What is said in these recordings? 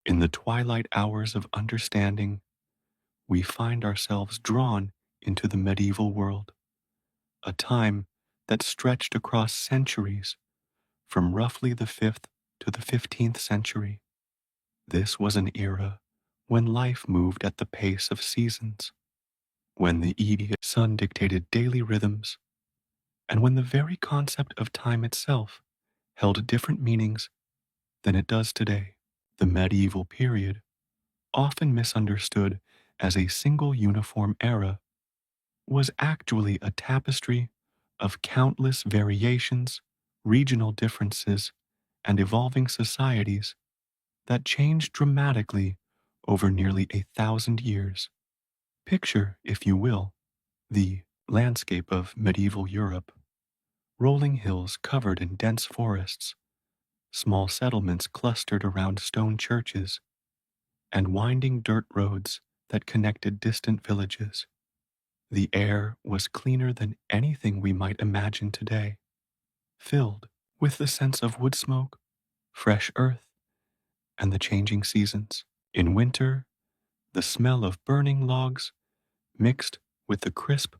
In the twilight hours of understanding, we find ourselves drawn into the medieval world, a time that stretched across centuries from roughly the 5th to the 15th century. This was an era when life moved at the pace of seasons, when the immediate sun dictated daily rhythms, and when the very concept of time itself held different meanings than it does today. The medieval period, often misunderstood as a single uniform era, was actually a tapestry of countless variations, regional differences, and evolving societies that changed dramatically over nearly 1,000 years. Picture, if you will, the landscape of medieval Europe: rolling hills covered in dense forests, small settlements clustered around stone churches, and winding dirt roads that connected distant villages. The air was cleaner than anything we might imagine today, filled with the sense of wood smoke, fresh earth, and the changing seasons. In winter, the smell of burning logs mixed with the crisp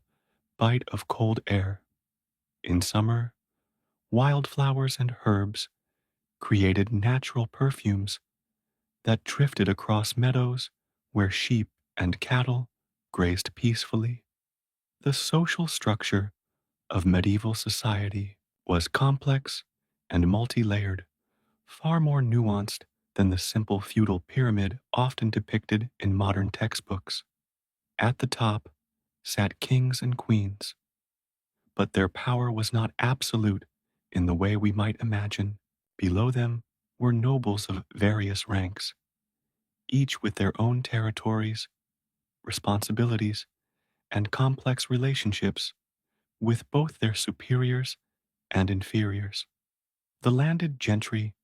bite of cold air. In summer, wildflowers and herbs created natural perfumes that drifted across meadows where sheep and cattle grazed peacefully. The social structure of medieval society was complex and multi-layered, far more nuanced than the simple feudal pyramid often depicted in modern textbooks. At the top sat kings and queens, but their power was not absolute in the way we might imagine. Below them were nobles of various ranks, each with their own territories, responsibilities, and complex relationships with both their superiors and inferiors. The landed gentry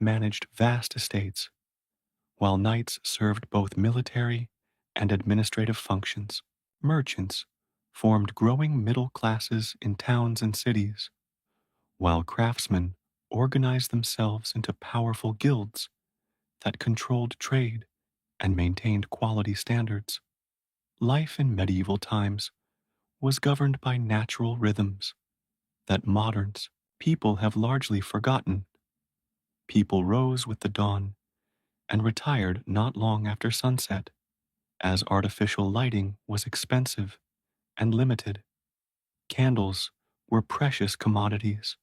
managed vast estates, while knights served both military and administrative functions. Merchants formed growing middle classes in towns and cities, while craftsmen organized themselves into powerful guilds that controlled trade and maintained quality standards. Life in medieval times was governed by natural rhythms that modern people have largely forgotten. People rose with the dawn and retired not long after sunset, as artificial lighting was expensive and limited. Candles were precious commodities,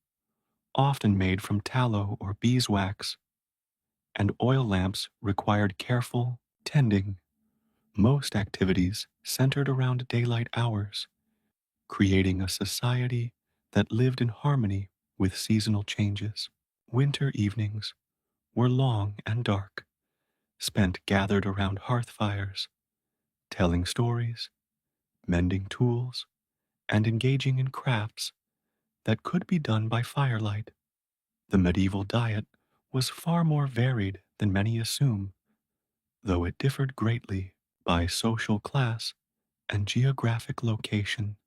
often made from tallow or beeswax, and oil lamps required careful tending. Most activities centered around daylight hours, creating a society that lived in harmony with seasonal changes. Winter evenings were long and dark, spent gathered around hearth fires, telling stories, mending tools, and engaging in crafts that could be done by firelight. The medieval diet was far more varied than many assume, though it differed greatly by social class and geographic location.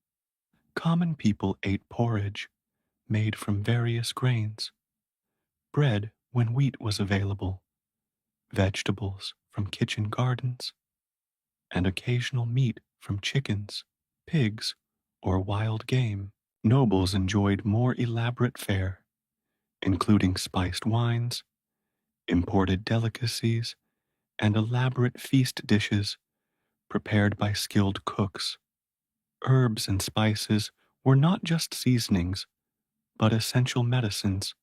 Common people ate porridge made from various grains, bread when wheat was available, vegetables from kitchen gardens, and occasional meat from chickens, pigs, or wild game. Nobles enjoyed more elaborate fare, including spiced wines, imported delicacies, and elaborate feast dishes prepared by skilled cooks. Herbs and spices were not just seasonings, but essential medicines,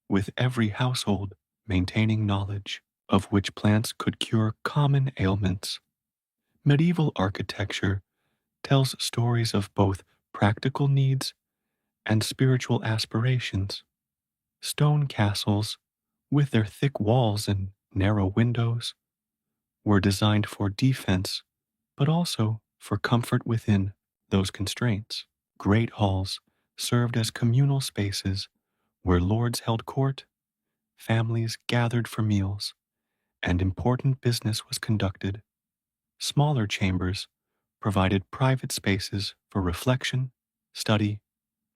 with every household maintaining knowledge of which plants could cure common ailments. Medieval architecture tells stories of both practical needs and spiritual aspirations. Stone castles, with their thick walls and narrow windows, were designed for defense, but also for comfort within those constraints. Great halls served as communal spaces where lords held court, families gathered for meals, and important business was conducted. Smaller chambers provided private spaces for reflection, study,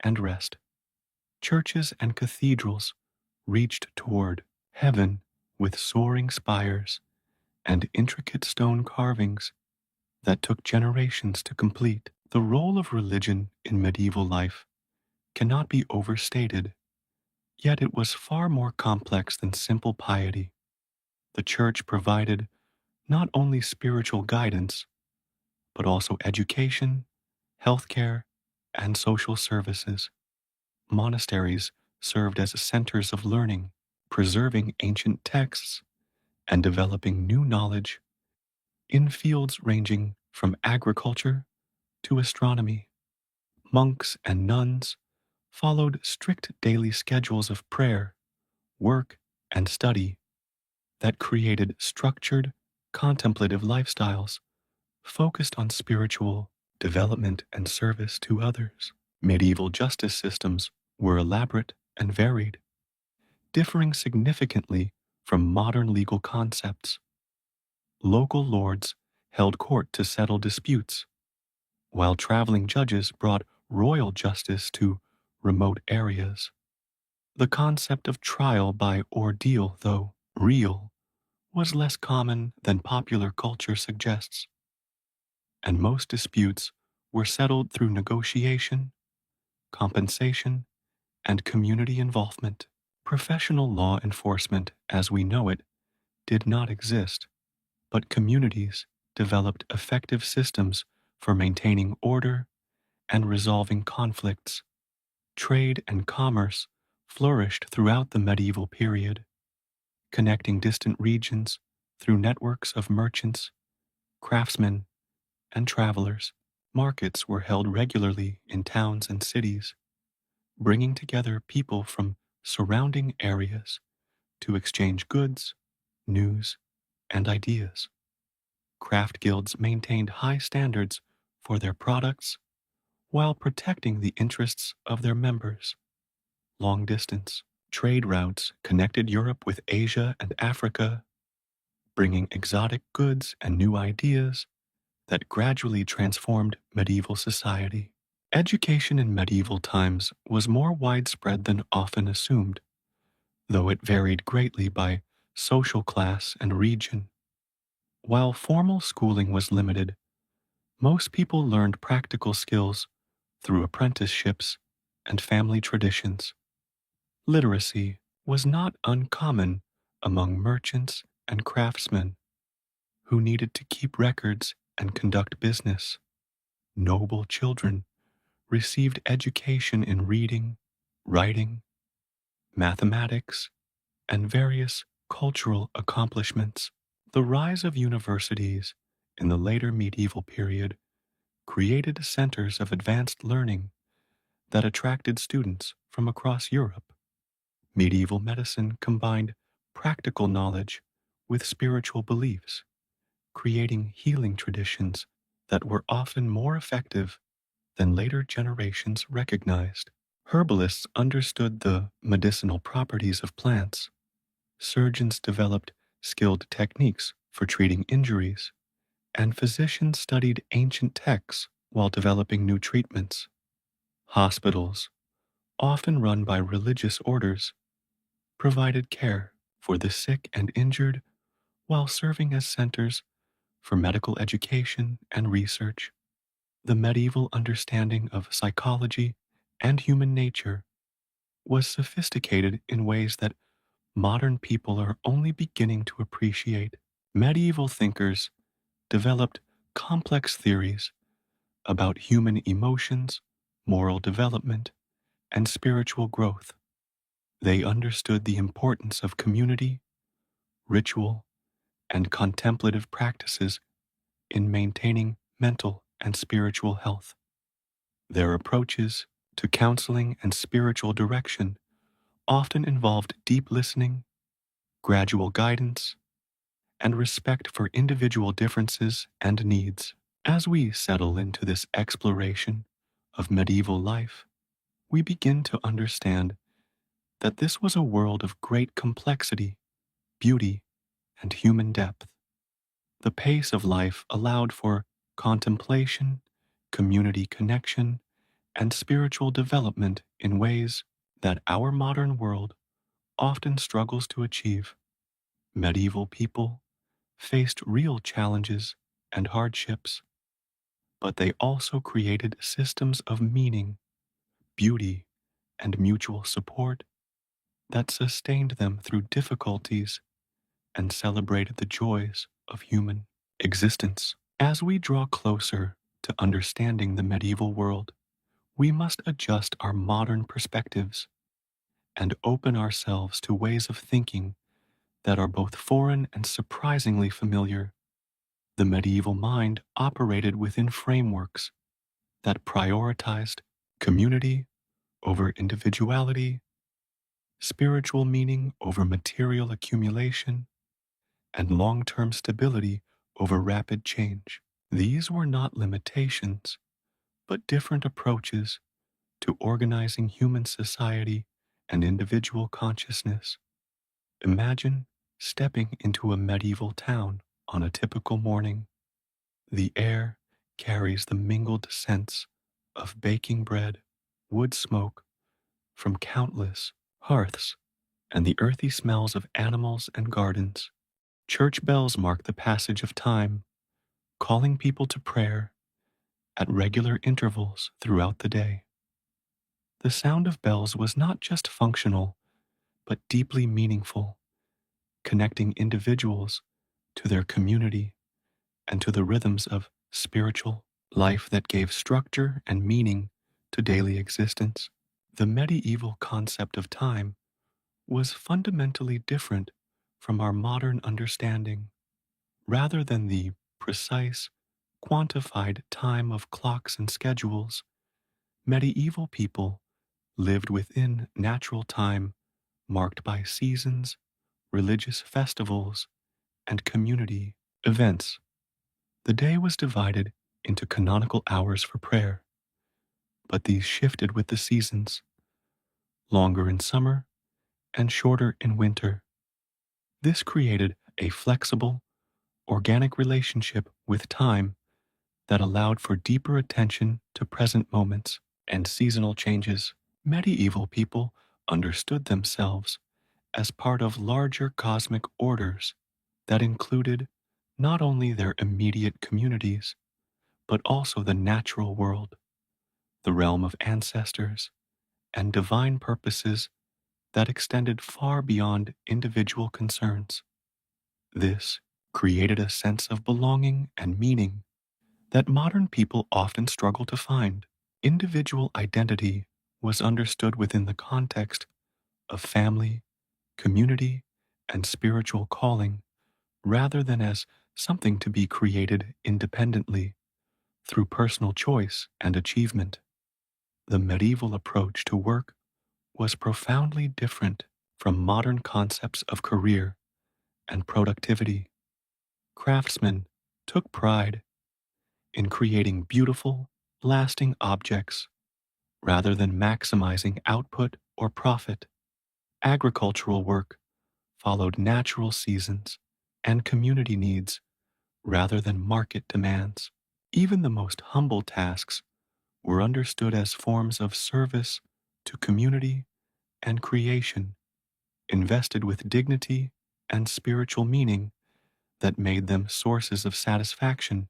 and rest. Churches and cathedrals reached toward heaven with soaring spires and intricate stone carvings that took generations to complete. The role of religion in medieval life cannot be overstated, yet it was far more complex than simple piety. The Church provided not only spiritual guidance, but also education, healthcare, and social services. Monasteries served as centers of learning, preserving ancient texts and developing new knowledge in fields ranging from agriculture to astronomy. Monks and nuns followed strict daily schedules of prayer, work, and study that created structured, contemplative lifestyles focused on spiritual development and service to others. Medieval justice systems were elaborate and varied, differing significantly from modern legal concepts. Local lords held court to settle disputes, while traveling judges brought royal justice to remote areas. The concept of trial by ordeal, though real, was less common than popular culture suggests, and most disputes were settled through negotiation, compensation, and community involvement. Professional law enforcement, as we know it, did not exist, but communities developed effective systems for maintaining order and resolving conflicts. Trade and commerce flourished throughout the medieval period, connecting distant regions through networks of merchants, craftsmen, and travelers. Markets were held regularly in towns and cities, bringing together people from surrounding areas to exchange goods, news, and ideas. Craft guilds maintained high standards for their products while protecting the interests of their members. Long distance trade routes connected Europe with Asia and Africa, bringing exotic goods and new ideas that gradually transformed medieval society. Education in medieval times was more widespread than often assumed, though it varied greatly by social class and region. While formal schooling was limited, most people learned practical skills through apprenticeships and family traditions. Literacy was not uncommon among merchants and craftsmen who needed to keep records and conduct business. Noble children received education in reading, writing, mathematics, and various cultural accomplishments. The rise of universities in the later medieval period created centers of advanced learning that attracted students from across Europe. Medieval medicine combined practical knowledge with spiritual beliefs, creating healing traditions that were often more effective than later generations recognized. Herbalists understood the medicinal properties of plants. Surgeons developed skilled techniques for treating injuries, and physicians studied ancient texts while developing new treatments. Hospitals, often run by religious orders, provided care for the sick and injured while serving as centers for medical education and research. The medieval understanding of psychology and human nature was sophisticated in ways that modern people are only beginning to appreciate. Medieval thinkers developed complex theories about human emotions, moral development, and spiritual growth. They understood the importance of community, ritual, and contemplative practices in maintaining mental and spiritual health. Their approaches to counseling and spiritual direction often involved deep listening, gradual guidance, and respect for individual differences and needs. As we settle into this exploration of medieval life, we begin to understand that this was a world of great complexity, beauty, and human depth. The pace of life allowed for contemplation, community connection, and spiritual development in ways that our modern world often struggles to achieve. Medieval people faced real challenges and hardships, but they also created systems of meaning, beauty, and mutual support that sustained them through difficulties and celebrated the joys of human existence. As we draw closer to understanding the medieval world, we must adjust our modern perspectives and open ourselves to ways of thinking that are both foreign and surprisingly familiar. The medieval mind operated within frameworks that prioritized community over individuality, spiritual meaning over material accumulation, and long-term stability over rapid change. These were not limitations, but different approaches to organizing human society and individual consciousness. Imagine stepping into a medieval town on a typical morning. The air carries the mingled scents of baking bread, wood smoke from countless hearths, and the earthy smells of animals and gardens. Church bells mark the passage of time, calling people to prayer at regular intervals throughout the day. The sound of bells was not just functional, but deeply meaningful, connecting individuals to their community and to the rhythms of spiritual life that gave structure and meaning to daily existence. The medieval concept of time was fundamentally different from our modern understanding. Rather than the precise, quantified time of clocks and schedules, medieval people lived within natural time marked by seasons, religious festivals, and community events. The day was divided into canonical hours for prayer, but these shifted with the seasons, longer in summer and shorter in winter. This created a flexible, organic relationship with time that allowed for deeper attention to present moments and seasonal changes. Medieval people understood themselves as part of larger cosmic orders that included not only their immediate communities, but also the natural world, the realm of ancestors, and divine purposes that extended far beyond individual concerns. This created a sense of belonging and meaning that modern people often struggle to find. Individual identity was understood within the context of family, community, and spiritual calling rather than as something to be created independently through personal choice and achievement. The medieval approach to work was profoundly different from modern concepts of career and productivity. Craftsmen took pride in creating beautiful, lasting objects rather than maximizing output or profit. Agricultural work followed natural seasons and community needs rather than market demands. Even the most humble tasks were understood as forms of service to community and creation, invested with dignity and spiritual meaning that made them sources of satisfaction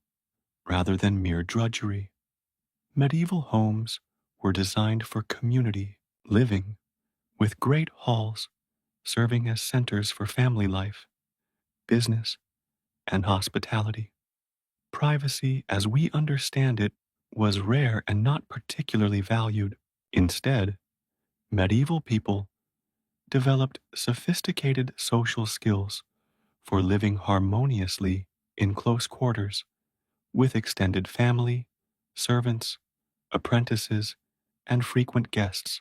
rather than mere drudgery. Medieval homes were designed for community living, with great halls serving as centers for family life, business, and hospitality. Privacy, as we understand it, was rare and not particularly valued. Instead, medieval people developed sophisticated social skills for living harmoniously in close quarters with extended family, servants, apprentices, and frequent guests.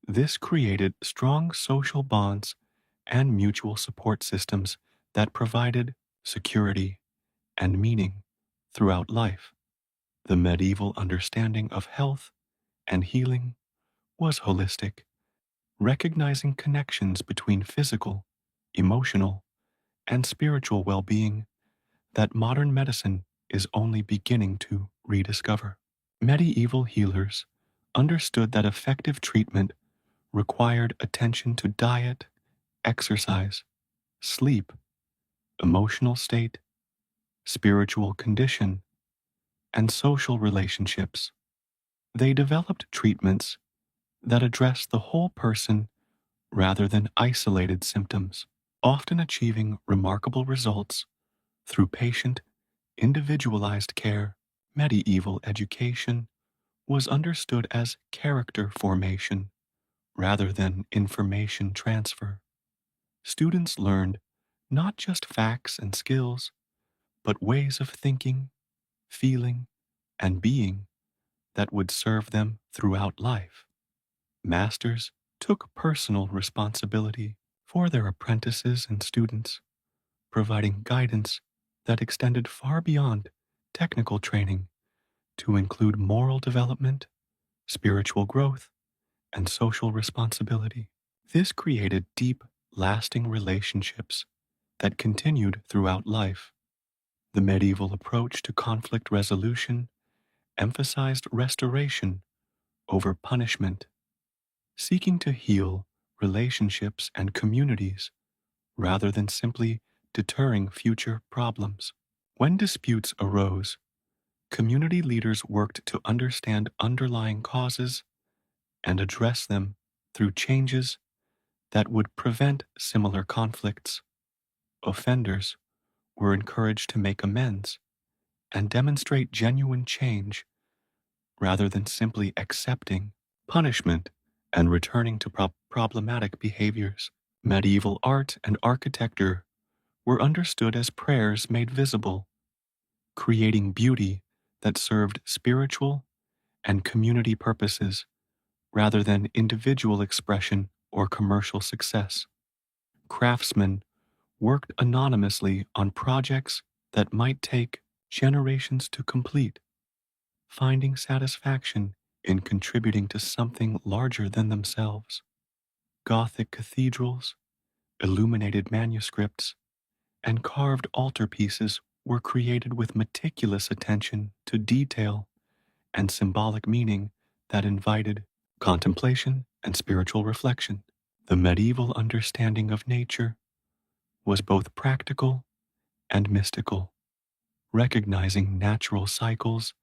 This created strong social bonds and mutual support systems that provided security and meaning throughout life. The medieval understanding of health and healing was holistic, recognizing connections between physical, emotional, and spiritual well-being that modern medicine is only beginning to rediscover. Medieval healers understood that effective treatment required attention to diet, exercise, sleep, emotional state, spiritual condition, and social relationships. They developed treatments that address the whole person rather than isolated symptoms, often achieving remarkable results through patient, individualized care. Medieval education was understood as character formation rather than information transfer. Students learned not just facts and skills, but ways of thinking, feeling, and being that would serve them throughout life. Masters took personal responsibility for their apprentices and students, providing guidance that extended far beyond technical training to include moral development, spiritual growth, and social responsibility. This created deep, lasting relationships that continued throughout life. The medieval approach to conflict resolution emphasized restoration over punishment, seeking to heal relationships and communities rather than simply deterring future problems. When disputes arose, community leaders worked to understand underlying causes and address them through changes that would prevent similar conflicts. Offenders were encouraged to make amends and demonstrate genuine change rather than simply accepting punishment and returning to problematic behaviors. Medieval art and architecture were understood as prayers made visible, creating beauty that served spiritual and community purposes rather than individual expression or commercial success. Craftsmen worked anonymously on projects that might take generations to complete, finding satisfaction in contributing to something larger than themselves. Gothic cathedrals, illuminated manuscripts, and carved altarpieces were created with meticulous attention to detail and symbolic meaning that invited contemplation and spiritual reflection. The medieval understanding of nature was both practical and mystical, recognizing natural cycles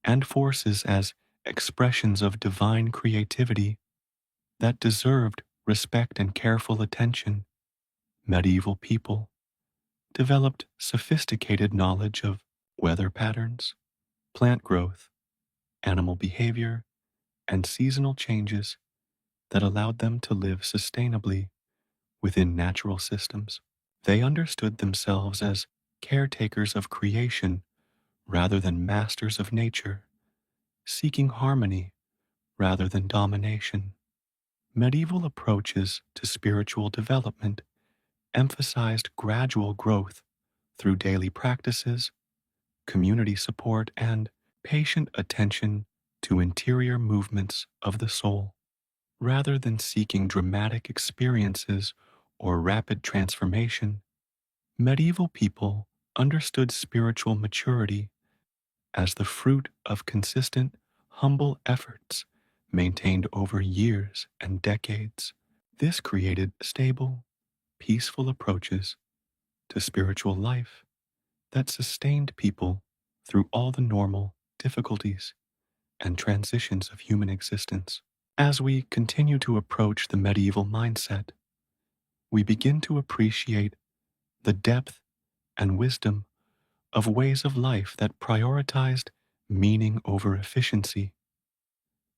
and forces as expressions of divine creativity that deserved respect and careful attention. Medieval people developed sophisticated knowledge of weather patterns, plant growth, animal behavior, and seasonal changes that allowed them to live sustainably within natural systems. They understood themselves as caretakers of creation rather than masters of nature, seeking harmony rather than domination. Medieval approaches to spiritual development emphasized gradual growth through daily practices, community support, and patient attention to interior movements of the soul. Rather than seeking dramatic experiences or rapid transformation, medieval people understood spiritual maturity as the fruit of consistent, humble efforts maintained over years and decades. This created stable, peaceful approaches to spiritual life that sustained people through all the normal difficulties and transitions of human existence. As we continue to approach the medieval mindset, we begin to appreciate the depth and wisdom of ways of life that prioritized meaning over efficiency,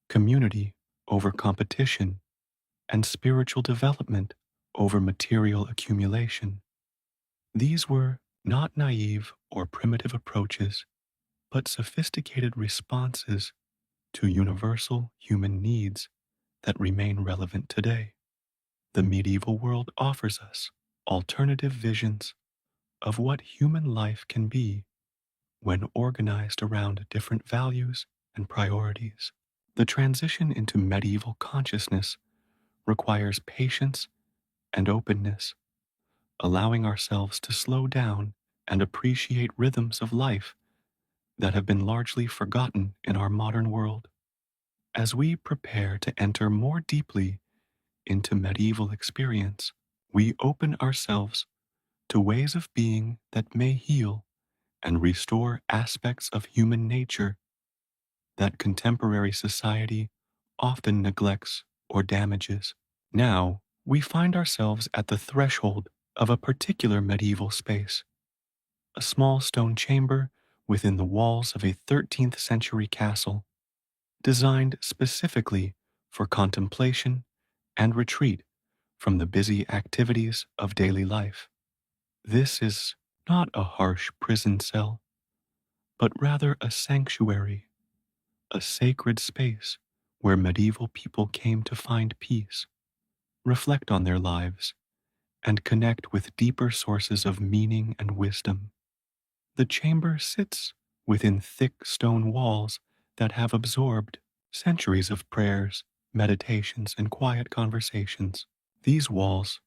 community over competition, and spiritual development over material accumulation. These were not naive or primitive approaches, but sophisticated responses to universal human needs that remain relevant today. The medieval world offers us alternative visions of what human life can be when organized around different values and priorities. The transition into medieval consciousness requires patience and openness, allowing ourselves to slow down and appreciate rhythms of life that have been largely forgotten in our modern world. As we prepare to enter more deeply into medieval experience, we open ourselves to ways of being that may heal and restore aspects of human nature that contemporary society often neglects or damages. Now, we find ourselves at the threshold of a particular medieval space, a small stone chamber within the walls of a 13th century castle, designed specifically for contemplation and retreat from the busy activities of daily life. This is not a harsh prison cell, but rather a sanctuary, a sacred space where medieval people came to find peace, reflect on their lives, and connect with deeper sources of meaning and wisdom. The chamber sits within thick stone walls that have absorbed centuries of prayers, meditations, and quiet conversations. These walls,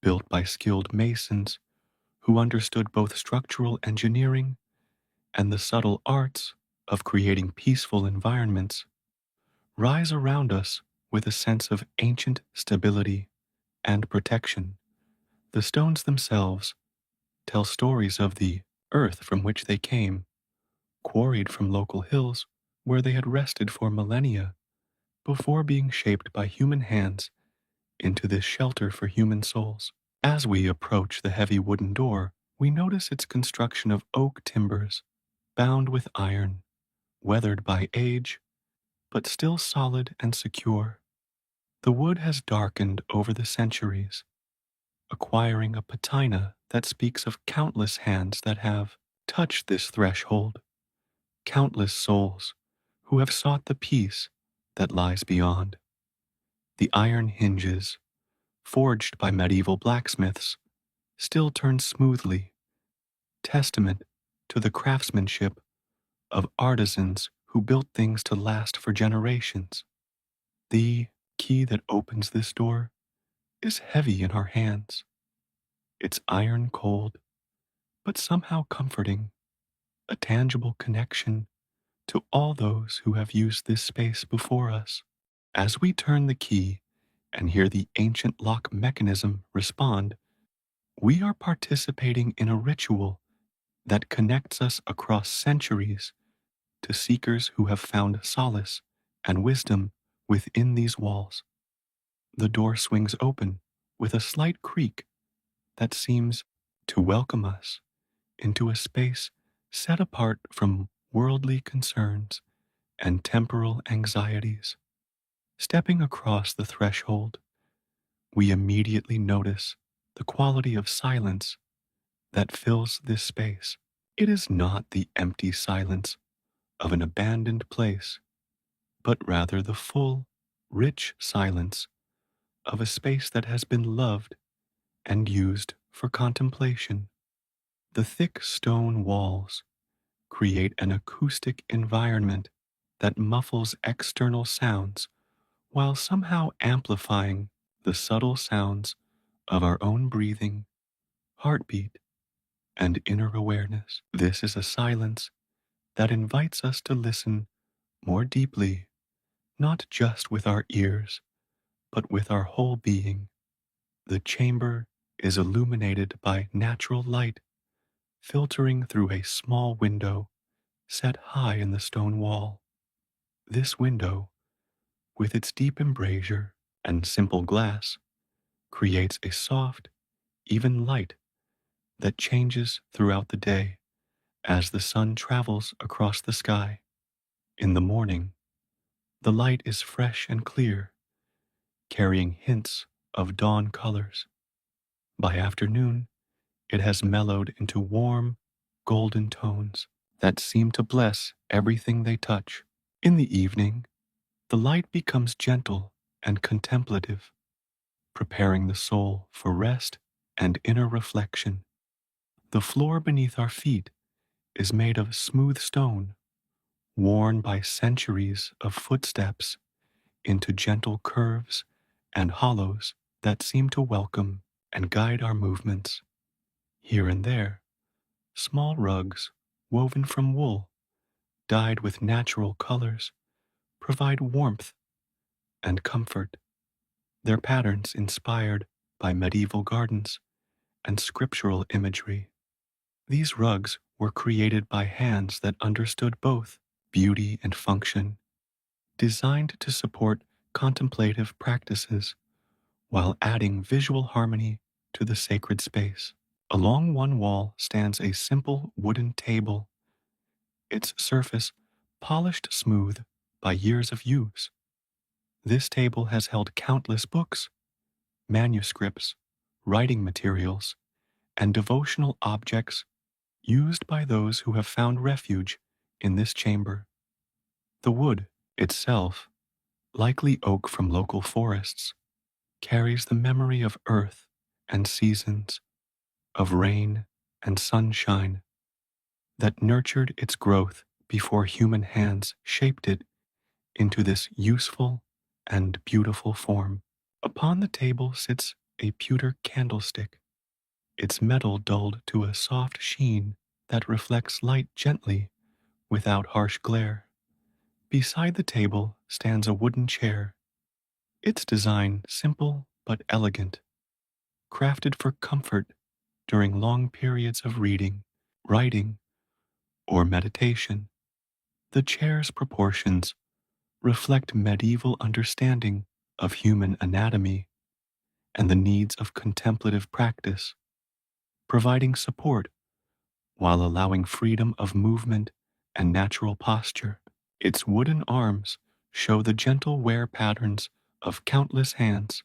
built by skilled masons who understood both structural engineering and the subtle arts of creating peaceful environments, rise around us with a sense of ancient stability and protection. The stones themselves tell stories of the earth from which they came, quarried from local hills where they had rested for millennia before being shaped by human hands into this shelter for human souls. As we approach the heavy wooden door, we notice its construction of oak timbers, bound with iron, weathered by age, but still solid and secure. The wood has darkened over the centuries, acquiring a patina that speaks of countless hands that have touched this threshold, countless souls who have sought the peace that lies beyond. The iron hinges, forged by medieval blacksmiths, still turn smoothly, testament to the craftsmanship of artisans who built things to last for generations. The key that opens this door is heavy in our hands. It's iron cold, but somehow comforting, a tangible connection to all those who have used this space before us. As we turn the key and hear the ancient lock mechanism respond, we are participating in a ritual that connects us across centuries to seekers who have found solace and wisdom within these walls. The door swings open with a slight creak that seems to welcome us into a space set apart from worldly concerns and temporal anxieties. Stepping across the threshold, we immediately notice the quality of silence that fills this space. It is not the empty silence of an abandoned place, but rather the full, rich silence of a space that has been loved and used for contemplation. The thick stone walls create an acoustic environment that muffles external sounds while somehow amplifying the subtle sounds of our own breathing, heartbeat, and inner awareness. This is a silence that invites us to listen more deeply, not just with our ears, but with our whole being. The chamber is illuminated by natural light filtering through a small window set high in the stone wall. This window, with its deep embrasure and simple glass, creates a soft, even light that changes throughout the day as the sun travels across the sky. In the morning, the light is fresh and clear, carrying hints of dawn colors. By afternoon, it has mellowed into warm, golden tones that seem to bless everything they touch. In the evening, the light becomes gentle and contemplative, preparing the soul for rest and inner reflection. The floor beneath our feet is made of smooth stone, worn by centuries of footsteps into gentle curves and hollows that seem to welcome and guide our movements. Here and there, small rugs woven from wool, dyed with natural colors, provide warmth and comfort, their patterns inspired by medieval gardens and scriptural imagery. These rugs were created by hands that understood both beauty and function, designed to support contemplative practices while adding visual harmony to the sacred space. Along one wall stands a simple wooden table, its surface polished smooth by years of use. This table has held countless books, manuscripts, writing materials, and devotional objects used by those who have found refuge in this chamber. The wood itself, likely oak from local forests, carries the memory of earth and seasons, of rain and sunshine that nurtured its growth before human hands shaped it into this useful and beautiful form. Upon the table sits a pewter candlestick, its metal dulled to a soft sheen that reflects light gently without harsh glare. Beside the table stands a wooden chair, its design simple but elegant, crafted for comfort during long periods of reading, writing, or meditation. The chair's proportions reflect medieval understanding of human anatomy and the needs of contemplative practice, providing support while allowing freedom of movement and natural posture. Its wooden arms show the gentle wear patterns of countless hands,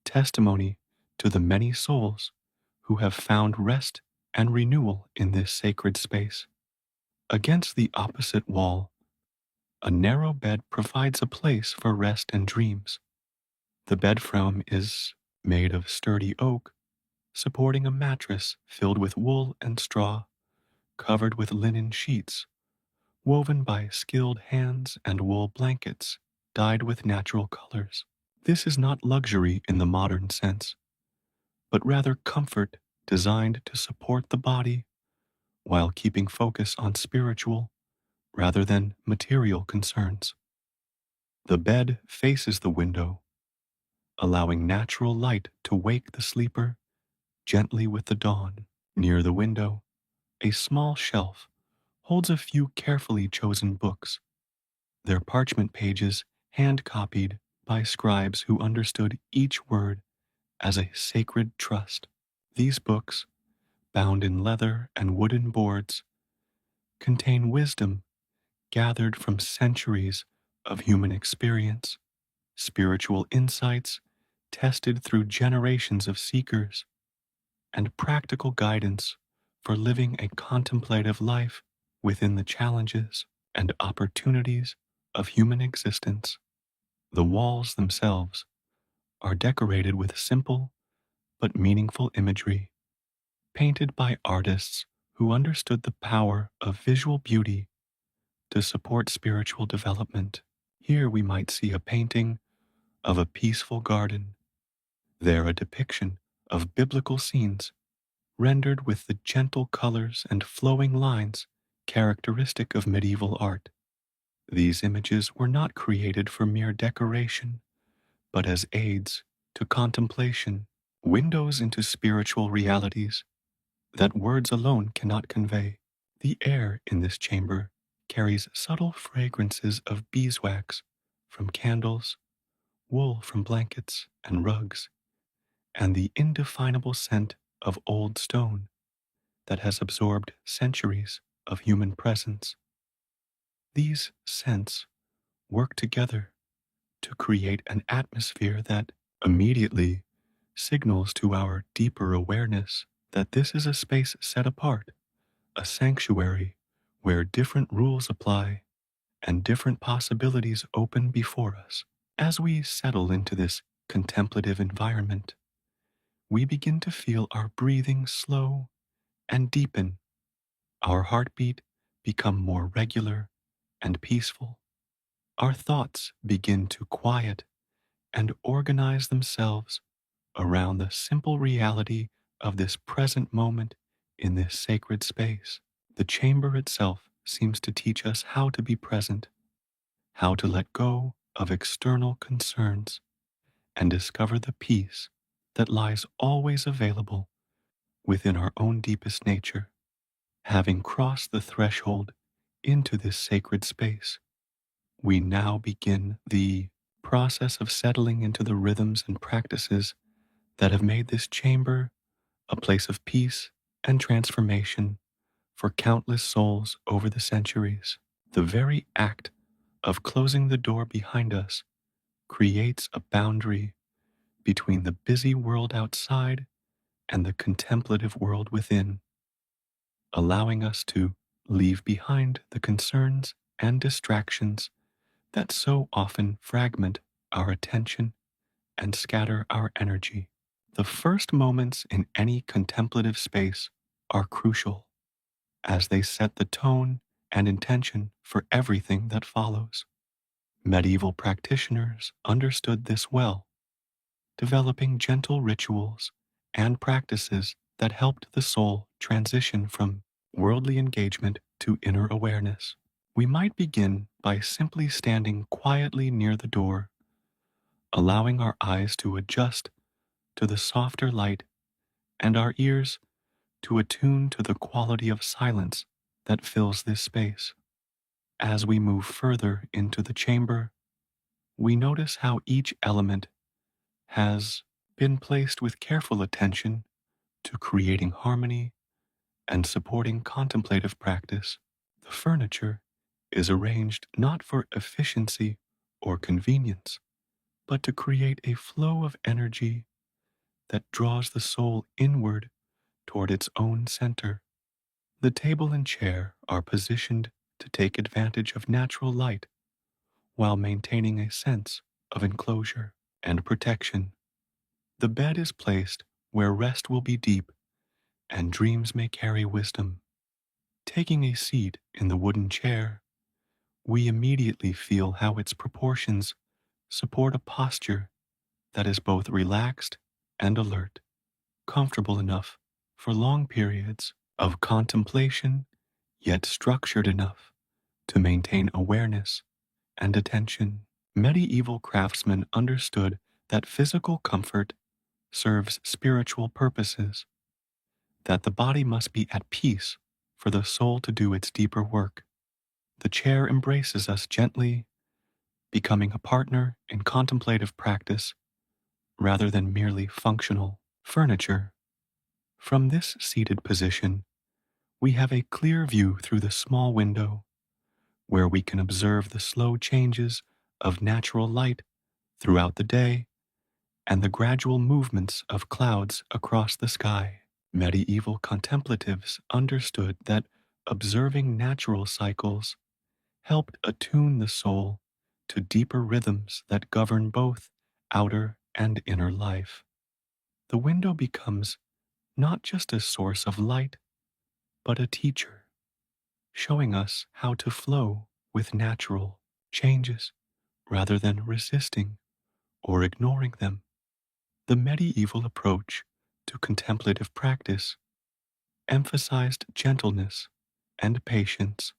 testimony to the many souls who have found rest and renewal in this sacred space. Against the opposite wall, a narrow bed provides a place for rest and dreams. The bed frame is made of sturdy oak, supporting a mattress filled with wool and straw, covered with linen sheets, woven by skilled hands, and wool blankets dyed with natural colors. This is not luxury in the modern sense, but rather comfort designed to support the body while keeping focus on spiritual rather than material concerns. The bed faces the window, allowing natural light to wake the sleeper gently with the dawn. Near the window, a small shelf holds a few carefully chosen books, their parchment pages hand copied by scribes who understood each word as a sacred trust. These books, bound in leather and wooden boards, contain wisdom gathered from centuries of human experience, spiritual insights tested through generations of seekers, and practical guidance for living a contemplative life within the challenges and opportunities of human existence. The walls themselves are decorated with simple but meaningful imagery, painted by artists who understood the power of visual beauty to support spiritual development. Here we might see a painting of a peaceful garden, there a depiction of biblical scenes rendered with the gentle colors and flowing lines characteristic of medieval art. These images were not created for mere decoration, but as aids to contemplation, windows into spiritual realities that words alone cannot convey. The air in this chamber carries subtle fragrances of beeswax from candles, wool from blankets and rugs, and the indefinable scent of old stone that has absorbed centuries of human presence. These scents work together to create an atmosphere that immediately signals to our deeper awareness that this is a space set apart, a sanctuary where different rules apply and different possibilities open before us. As we settle into this contemplative environment, we begin to feel our breathing slow and deepen, our heartbeat become more regular and peaceful. Our thoughts begin to quiet and organize themselves around the simple reality of this present moment in this sacred space. The chamber itself seems to teach us how to be present, how to let go of external concerns, and discover the peace that lies always available within our own deepest nature. Having crossed the threshold into this sacred space, we now begin the process of settling into the rhythms and practices that have made this chamber a place of peace and transformation for countless souls over the centuries. The very act of closing the door behind us creates a boundary between the busy world outside and the contemplative world within, allowing us to leave behind the concerns and distractions that so often fragment our attention and scatter our energy. The first moments in any contemplative space are crucial, as they set the tone and intention for everything that follows. Medieval practitioners understood this well, developing gentle rituals and practices that helped the soul transition from worldly engagement to inner awareness. We might begin by simply standing quietly near the door, allowing our eyes to adjust to the softer light and our ears to attune to the quality of silence that fills this space. As we move further into the chamber, we notice how each element has been placed with careful attention to creating harmony and supporting contemplative practice. The furniture is arranged not for efficiency or convenience, but to create a flow of energy that draws the soul inward toward its own center. The table and chair are positioned to take advantage of natural light while maintaining a sense of enclosure and protection. The bed is placed where rest will be deep and dreams may carry wisdom. Taking a seat in the wooden chair, we immediately feel how its proportions support a posture that is both relaxed and alert, comfortable enough for long periods of contemplation, yet structured enough to maintain awareness and attention. Medieval craftsmen understood that physical comfort serves spiritual purposes, that the body must be at peace for the soul to do its deeper work. The chair embraces us gently, becoming a partner in contemplative practice rather than merely functional furniture. From this seated position, we have a clear view through the small window, where we can observe the slow changes of natural light throughout the day and the gradual movements of clouds across the sky. Medieval contemplatives understood that observing natural cycles helped attune the soul to deeper rhythms that govern both outer and inner life. The window becomes not just a source of light, but a teacher, showing us how to flow with natural changes rather than resisting or ignoring them. The medieval approach to contemplative practice emphasized gentleness and patience,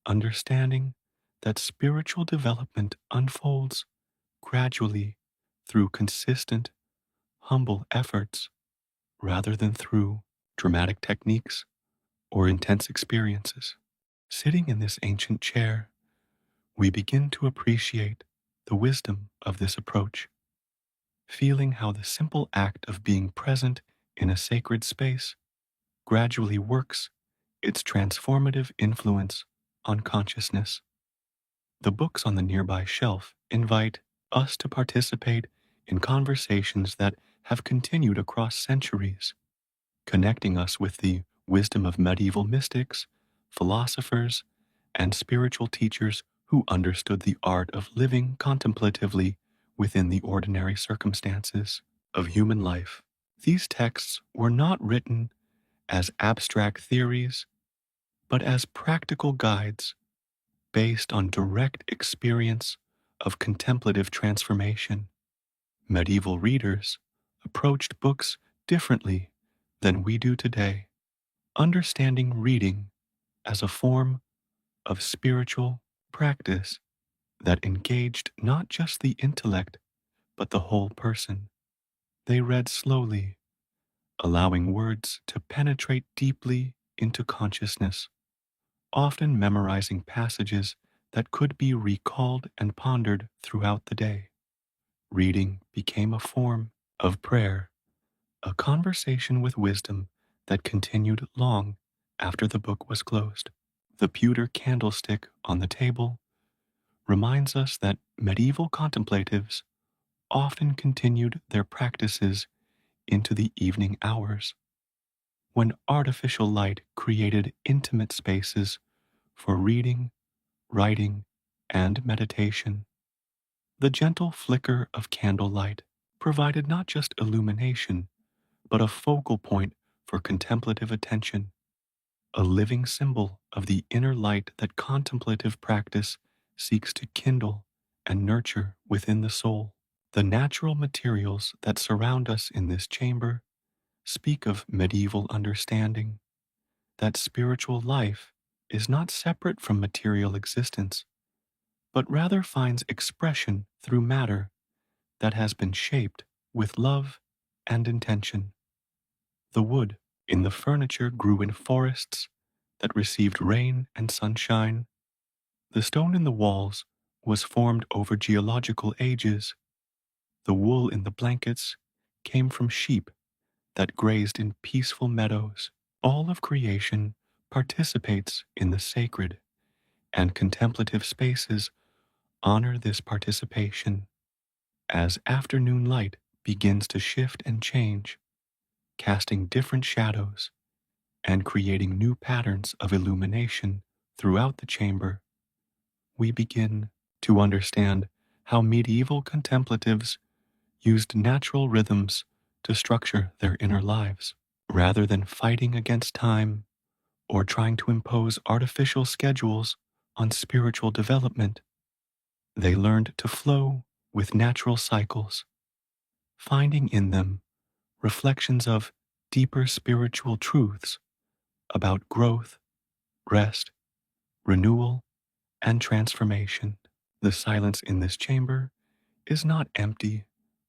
understanding that spiritual development unfolds gradually through consistent, humble efforts rather than through dramatic techniques or intense experiences. Sitting in this ancient chair, we begin to appreciate the wisdom of this approach, feeling how the simple act of being present in a sacred space gradually works its transformative influence on consciousness. The books on the nearby shelf invite us to participate in conversations that have continued across centuries, connecting us with the wisdom of medieval mystics, philosophers, and spiritual teachers who understood the art of living contemplatively within the ordinary circumstances of human life. These texts were not written as abstract theories, but as practical guides based on direct experience of contemplative transformation. Medieval readers approached books differently than we do today, understanding reading as a form of spiritual practice that engaged not just the intellect, but the whole person. They read slowly, allowing words to penetrate deeply into consciousness, often memorizing passages that could be recalled and pondered throughout the day. Reading became a form of prayer, a conversation with wisdom that continued long after the book was closed. The pewter candlestick on the table reminds us that medieval contemplatives often continued their practices into the evening hours, when artificial light created intimate spaces for reading, writing, and meditation. The gentle flicker of candlelight provided not just illumination, but a focal point for contemplative attention, a living symbol of the inner light that contemplative practice seeks to kindle and nurture within the soul. The natural materials that surround us in this chamber speak of medieval understanding that spiritual life is not separate from material existence, but rather finds expression through matter that has been shaped with love and intention. The wood in the furniture grew in forests that received rain and sunshine. The stone in the walls was formed over geological ages. The wool in the blankets came from sheep that grazed in peaceful meadows. All of creation participates in the sacred, and contemplative spaces honor this participation. As afternoon light begins to shift and change, casting different shadows and creating new patterns of illumination throughout the chamber, we begin to understand how medieval contemplatives used natural rhythms to structure their inner lives. Rather than fighting against time or trying to impose artificial schedules on spiritual development, they learned to flow with natural cycles, finding in them reflections of deeper spiritual truths about growth, rest, renewal, and transformation. The silence in this chamber is not empty,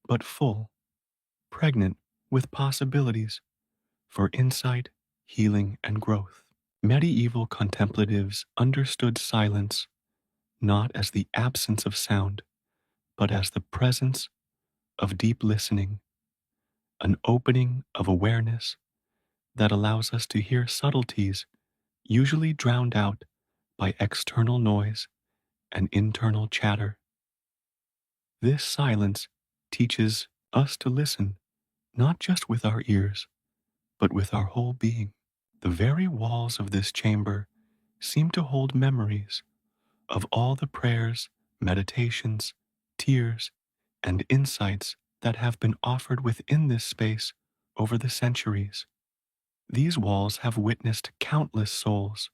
but full, pregnant with possibilities for insight, healing, and growth. Medieval contemplatives understood silence not as the absence of sound, but as the presence of deep listening, an opening of awareness that allows us to hear subtleties usually drowned out by external noise and internal chatter. This silence teaches us to listen not just with our ears, but with our whole being. The very walls of this chamber seem to hold memories of all the prayers, meditations, tears, and insights that have been offered within this space over the centuries. These walls have witnessed countless souls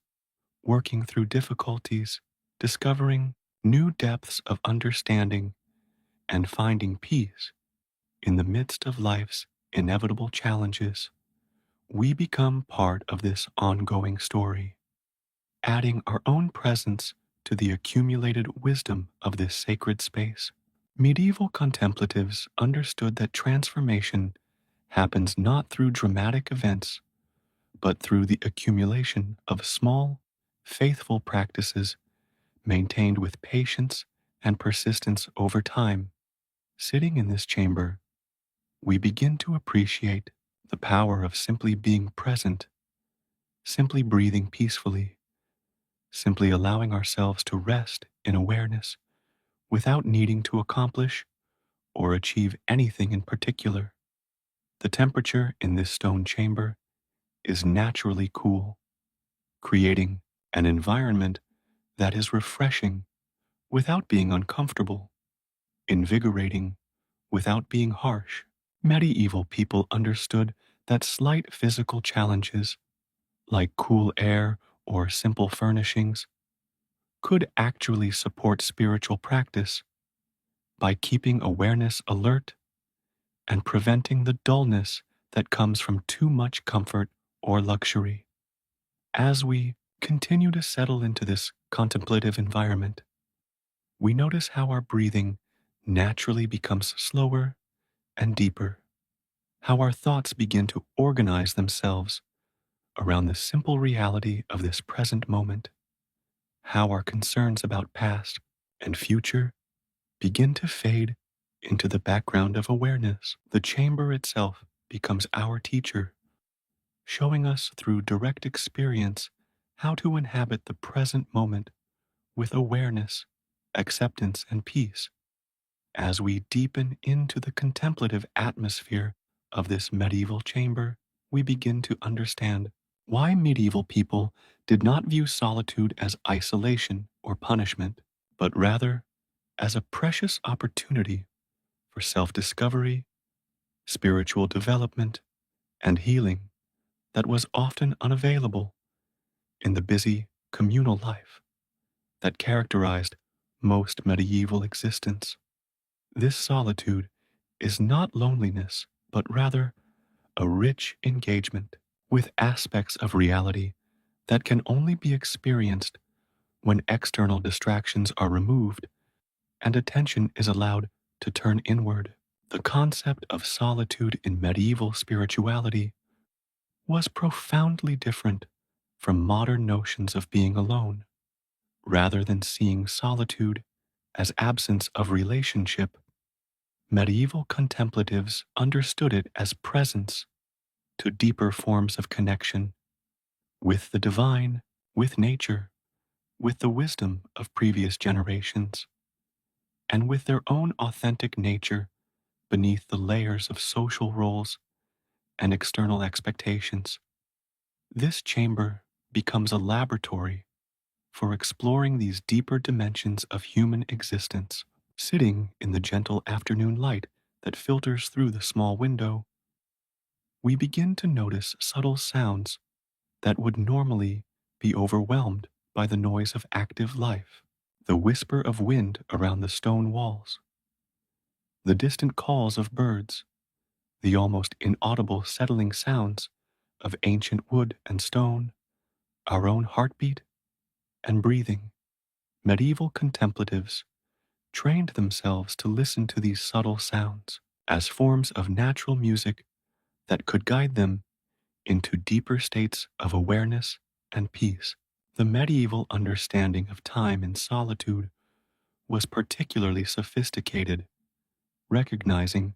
working through difficulties, discovering new depths of understanding, and finding peace in the midst of life's inevitable challenges. We become part of this ongoing story, adding our own presence to the accumulated wisdom of this sacred space. Medieval contemplatives understood that transformation happens not through dramatic events, but through the accumulation of small, faithful practices maintained with patience and persistence over time. Sitting in this chamber, we begin to appreciate the power of simply being present, simply breathing peacefully, simply allowing ourselves to rest in awareness without needing to accomplish or achieve anything in particular. The temperature in this stone chamber is naturally cool, creating an environment that is refreshing without being uncomfortable, invigorating without being harsh. Medieval people understood that slight physical challenges, like cool air or simple furnishings, could actually support spiritual practice by keeping awareness alert and preventing the dullness that comes from too much comfort or luxury. As we continue to settle into this contemplative environment, we notice how our breathing naturally becomes slower and deeper, how our thoughts begin to organize themselves around the simple reality of this present moment, how our concerns about past and future begin to fade into the background of awareness. The chamber itself becomes our teacher, showing us through direct experience how to inhabit the present moment with awareness, acceptance, and peace. As we deepen into the contemplative atmosphere of this medieval chamber, we begin to understand why medieval people did not view solitude as isolation or punishment, but rather as a precious opportunity for self discovery, spiritual development, and healing that was often unavailable in the busy communal life that characterized most medieval existence. This solitude is not loneliness, but rather a rich engagement with aspects of reality that can only be experienced when external distractions are removed and attention is allowed to turn inward. The concept of solitude in medieval spirituality was profoundly different from modern notions of being alone. Rather than seeing solitude as absence of relationship, medieval contemplatives understood it as presence to deeper forms of connection with the divine, with nature, with the wisdom of previous generations, and with their own authentic nature beneath the layers of social roles and external expectations. This chamber becomes a laboratory for exploring these deeper dimensions of human existence. Sitting in the gentle afternoon light that filters through the small window, we begin to notice subtle sounds that would normally be overwhelmed by the noise of active life. The whisper of wind around the stone walls, the distant calls of birds, the almost inaudible settling sounds of ancient wood and stone, our own heartbeat and breathing. Medieval contemplatives trained themselves to listen to these subtle sounds as forms of natural music that could guide them into deeper states of awareness and peace. The medieval understanding of time in solitude was particularly sophisticated, recognizing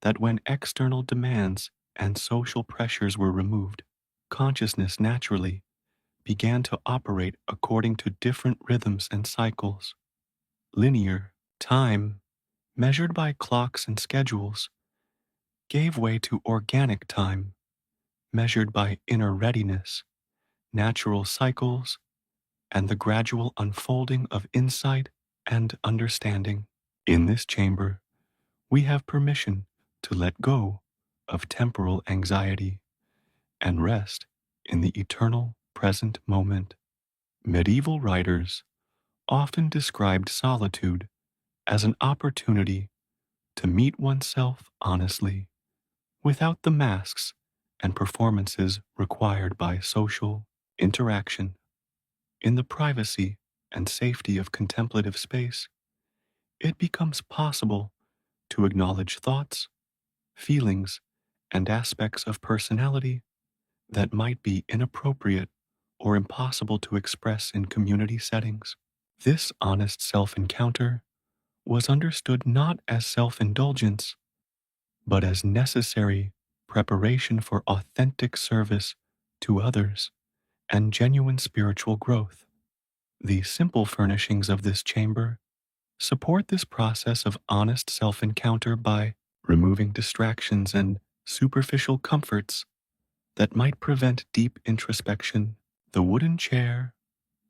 that when external demands and social pressures were removed, consciousness naturally began to operate according to different rhythms and cycles. Linear time, measured by clocks and schedules, gave way to organic time, measured by inner readiness, natural cycles, and the gradual unfolding of insight and understanding. In this chamber, we have permission to let go of temporal anxiety and rest in the eternal present moment. Medieval writers often described solitude as an opportunity to meet oneself honestly, without the masks and performances required by social interaction. In the privacy and safety of contemplative space, it becomes possible to acknowledge thoughts, feelings, and aspects of personality that might be inappropriate or impossible to express in community settings. This honest self encounter was understood not as self indulgence, but as necessary preparation for authentic service to others and genuine spiritual growth. The simple furnishings of this chamber support this process of honest self encounter by removing distractions and superficial comforts that might prevent deep introspection. The wooden chair,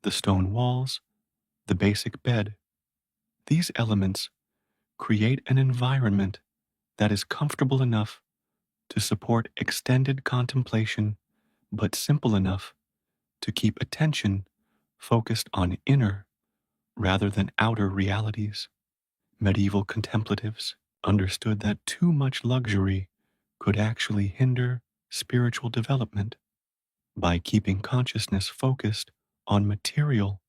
the stone walls, the basic bed, these elements create an environment that is comfortable enough to support extended contemplation, but simple enough to keep attention focused on inner rather than outer realities. Medieval contemplatives understood that too much luxury could actually hinder spiritual development by keeping consciousness focused on material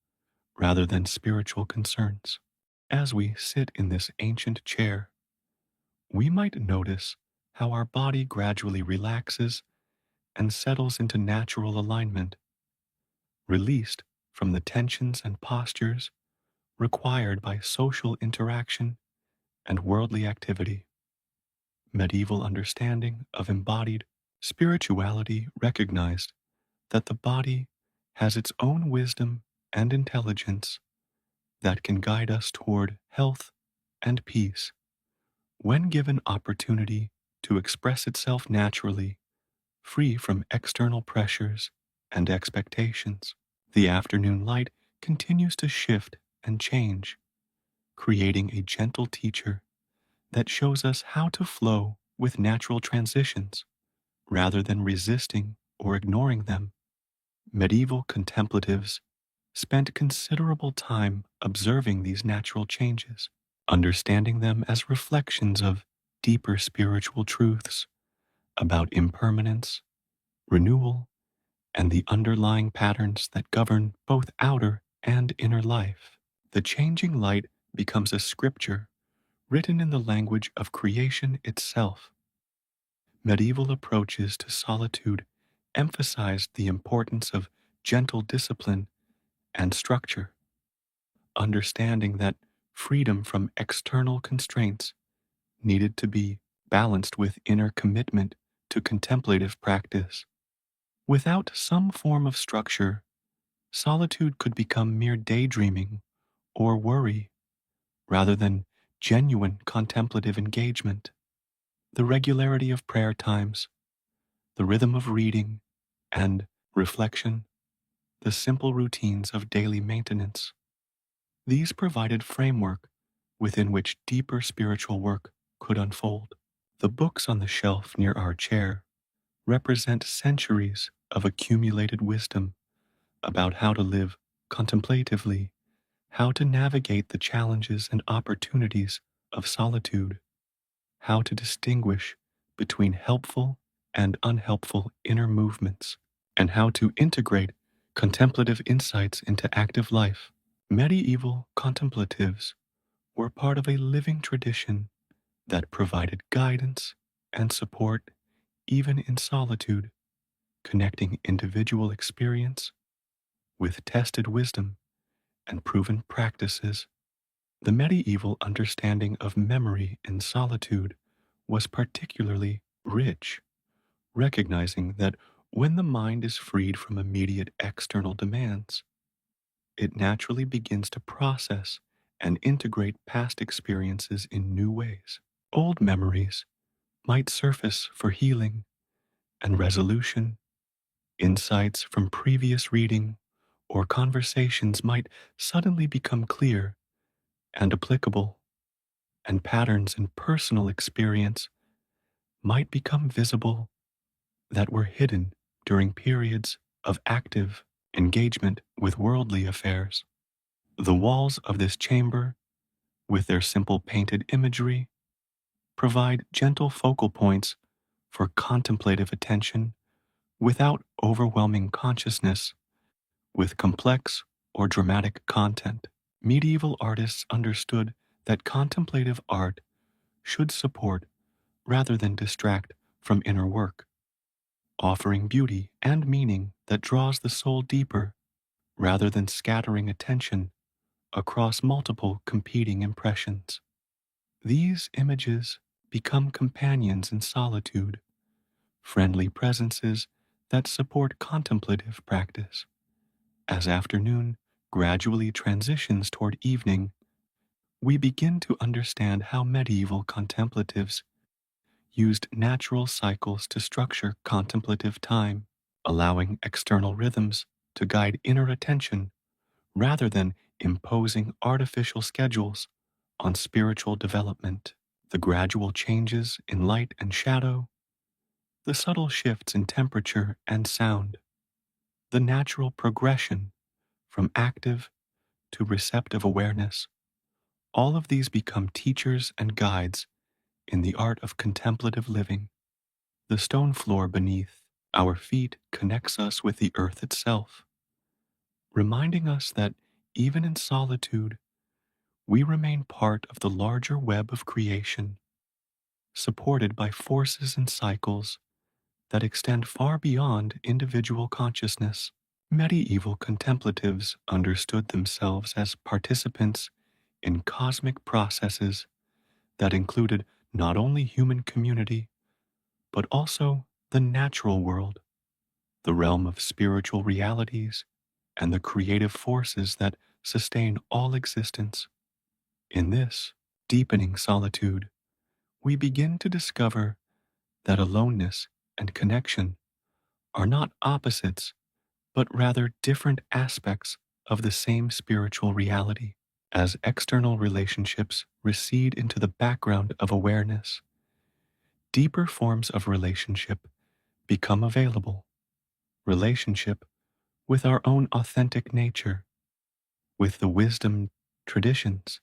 rather than spiritual concerns. As we sit in this ancient chair, we might notice how our body gradually relaxes and settles into natural alignment, released from the tensions and postures required by social interaction and worldly activity. Medieval understanding of embodied spirituality recognized that the body has its own wisdom and intelligence that can guide us toward health and peace when given opportunity to express itself naturally, free from external pressures and expectations. The afternoon light continues to shift and change, creating a gentle teacher that shows us how to flow with natural transitions rather than resisting or ignoring them. Medieval contemplatives spent considerable time observing these natural changes, understanding them as reflections of deeper spiritual truths about impermanence, renewal, and the underlying patterns that govern both outer and inner life. The changing light becomes a scripture written in the language of creation itself. Medieval approaches to solitude emphasized the importance of gentle discipline and structure, understanding that freedom from external constraints needed to be balanced with inner commitment to contemplative practice. Without some form of structure, solitude could become mere daydreaming or worry rather than genuine contemplative engagement. The regularity of prayer times, the rhythm of reading and reflection, the simple routines of daily maintenance, these provided framework within which deeper spiritual work could unfold. The books on the shelf near our chair represent centuries of accumulated wisdom about how to live contemplatively, how to navigate the challenges and opportunities of solitude, how to distinguish between helpful and unhelpful inner movements, and how to integrate contemplative insights into active life. Medieval contemplatives were part of a living tradition that provided guidance and support even in solitude, connecting individual experience with tested wisdom and proven practices. The medieval understanding of memory in solitude was particularly rich, recognizing that when the mind is freed from immediate external demands, it naturally begins to process and integrate past experiences in new ways. Old memories might surface for healing and resolution. Insights from previous reading or conversations might suddenly become clear and applicable, and patterns in personal experience might become visible that were hidden during periods of active engagement with worldly affairs. The walls of this chamber, with their simple painted imagery, provide gentle focal points for contemplative attention without overwhelming consciousness with complex or dramatic content. Medieval artists understood that contemplative art should support rather than distract from inner work, offering beauty and meaning that draws the soul deeper rather than scattering attention across multiple competing impressions. These images become companions in solitude, friendly presences that support contemplative practice. As afternoon gradually transitions toward evening, we begin to understand how medieval contemplatives used natural cycles to structure contemplative time, allowing external rhythms to guide inner attention rather than imposing artificial schedules on spiritual development. The gradual changes in light and shadow, the subtle shifts in temperature and sound, the natural progression from active to receptive awareness, all of these become teachers and guides in the art of contemplative living. The stone floor beneath our feet connects us with the earth itself, reminding us that even in solitude, we remain part of the larger web of creation. supported by forces and cycles that extend far beyond individual consciousness. Medieval contemplatives understood themselves as participants in cosmic processes that included not only human community, but also the natural world, the realm of spiritual realities, and the creative forces that sustain all existence. In this deepening solitude, we begin to discover that aloneness and connection are not opposites, but rather different aspects of the same spiritual reality. As external relationships recede into the background of awareness, deeper forms of relationship become available. Relationship with our own authentic nature, with the wisdom traditions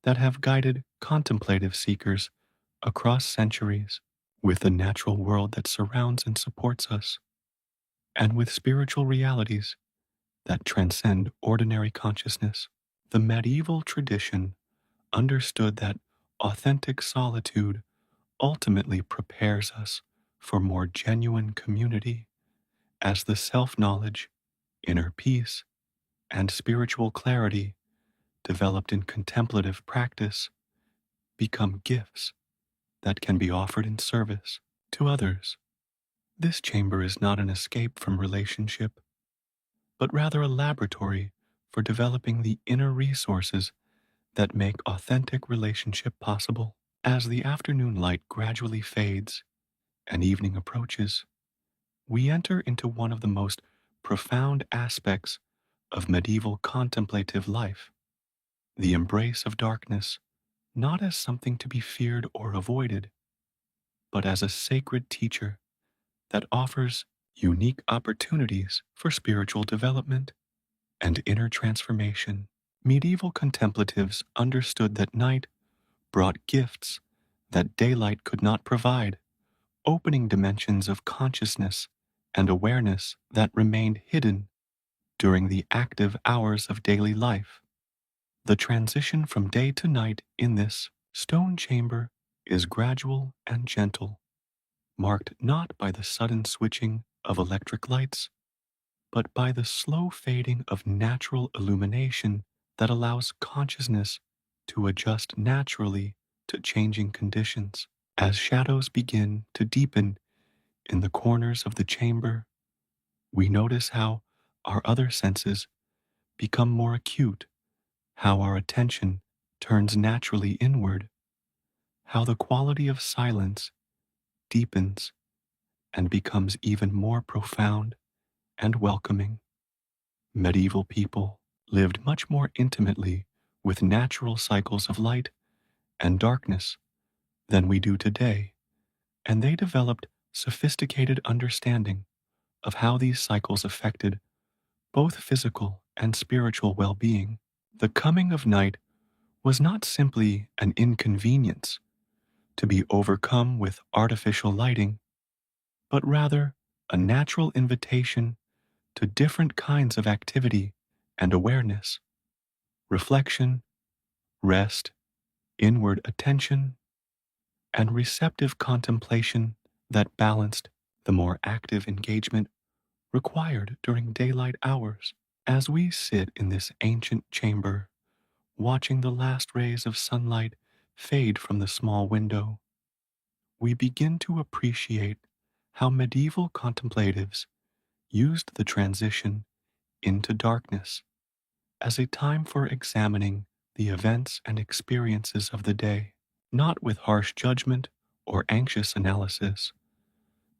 that have guided contemplative seekers across centuries, with the natural world that surrounds and supports us, and with spiritual realities that transcend ordinary consciousness. The medieval tradition understood that authentic solitude ultimately prepares us for more genuine community as the self knowledge, inner peace, and spiritual clarity developed in contemplative practice become gifts that can be offered in service to others. This chamber is not an escape from relationship, but rather a laboratory for developing the inner resources that make authentic relationship possible. As the afternoon light gradually fades and evening approaches, we enter into one of the most profound aspects of medieval contemplative life, the embrace of darkness, not as something to be feared or avoided, but as a sacred teacher that offers unique opportunities for spiritual development and inner transformation. Medieval contemplatives understood that night brought gifts that daylight could not provide, opening dimensions of consciousness and awareness that remained hidden during the active hours of daily life. The transition from day to night in this stone chamber is gradual and gentle, marked not by the sudden switching of electric lights, but by the slow fading of natural illumination that allows consciousness to adjust naturally to changing conditions. As shadows begin to deepen in the corners of the chamber, we notice how our other senses become more acute, how our attention turns naturally inward, how the quality of silence deepens and becomes even more profound and welcoming. Medieval people lived much more intimately with natural cycles of light and darkness than we do today, and they developed sophisticated understanding of how these cycles affected both physical and spiritual well-being. The coming of night was not simply an inconvenience to be overcome with artificial lighting, but rather a natural invitation to different kinds of activity and awareness, reflection, rest, inward attention, and receptive contemplation that balanced the more active engagement required during daylight hours. As we sit in this ancient chamber, watching the last rays of sunlight fade from the small window, we begin to appreciate how medieval contemplatives used the transition into darkness as a time for examining the events and experiences of the day, not with harsh judgment or anxious analysis,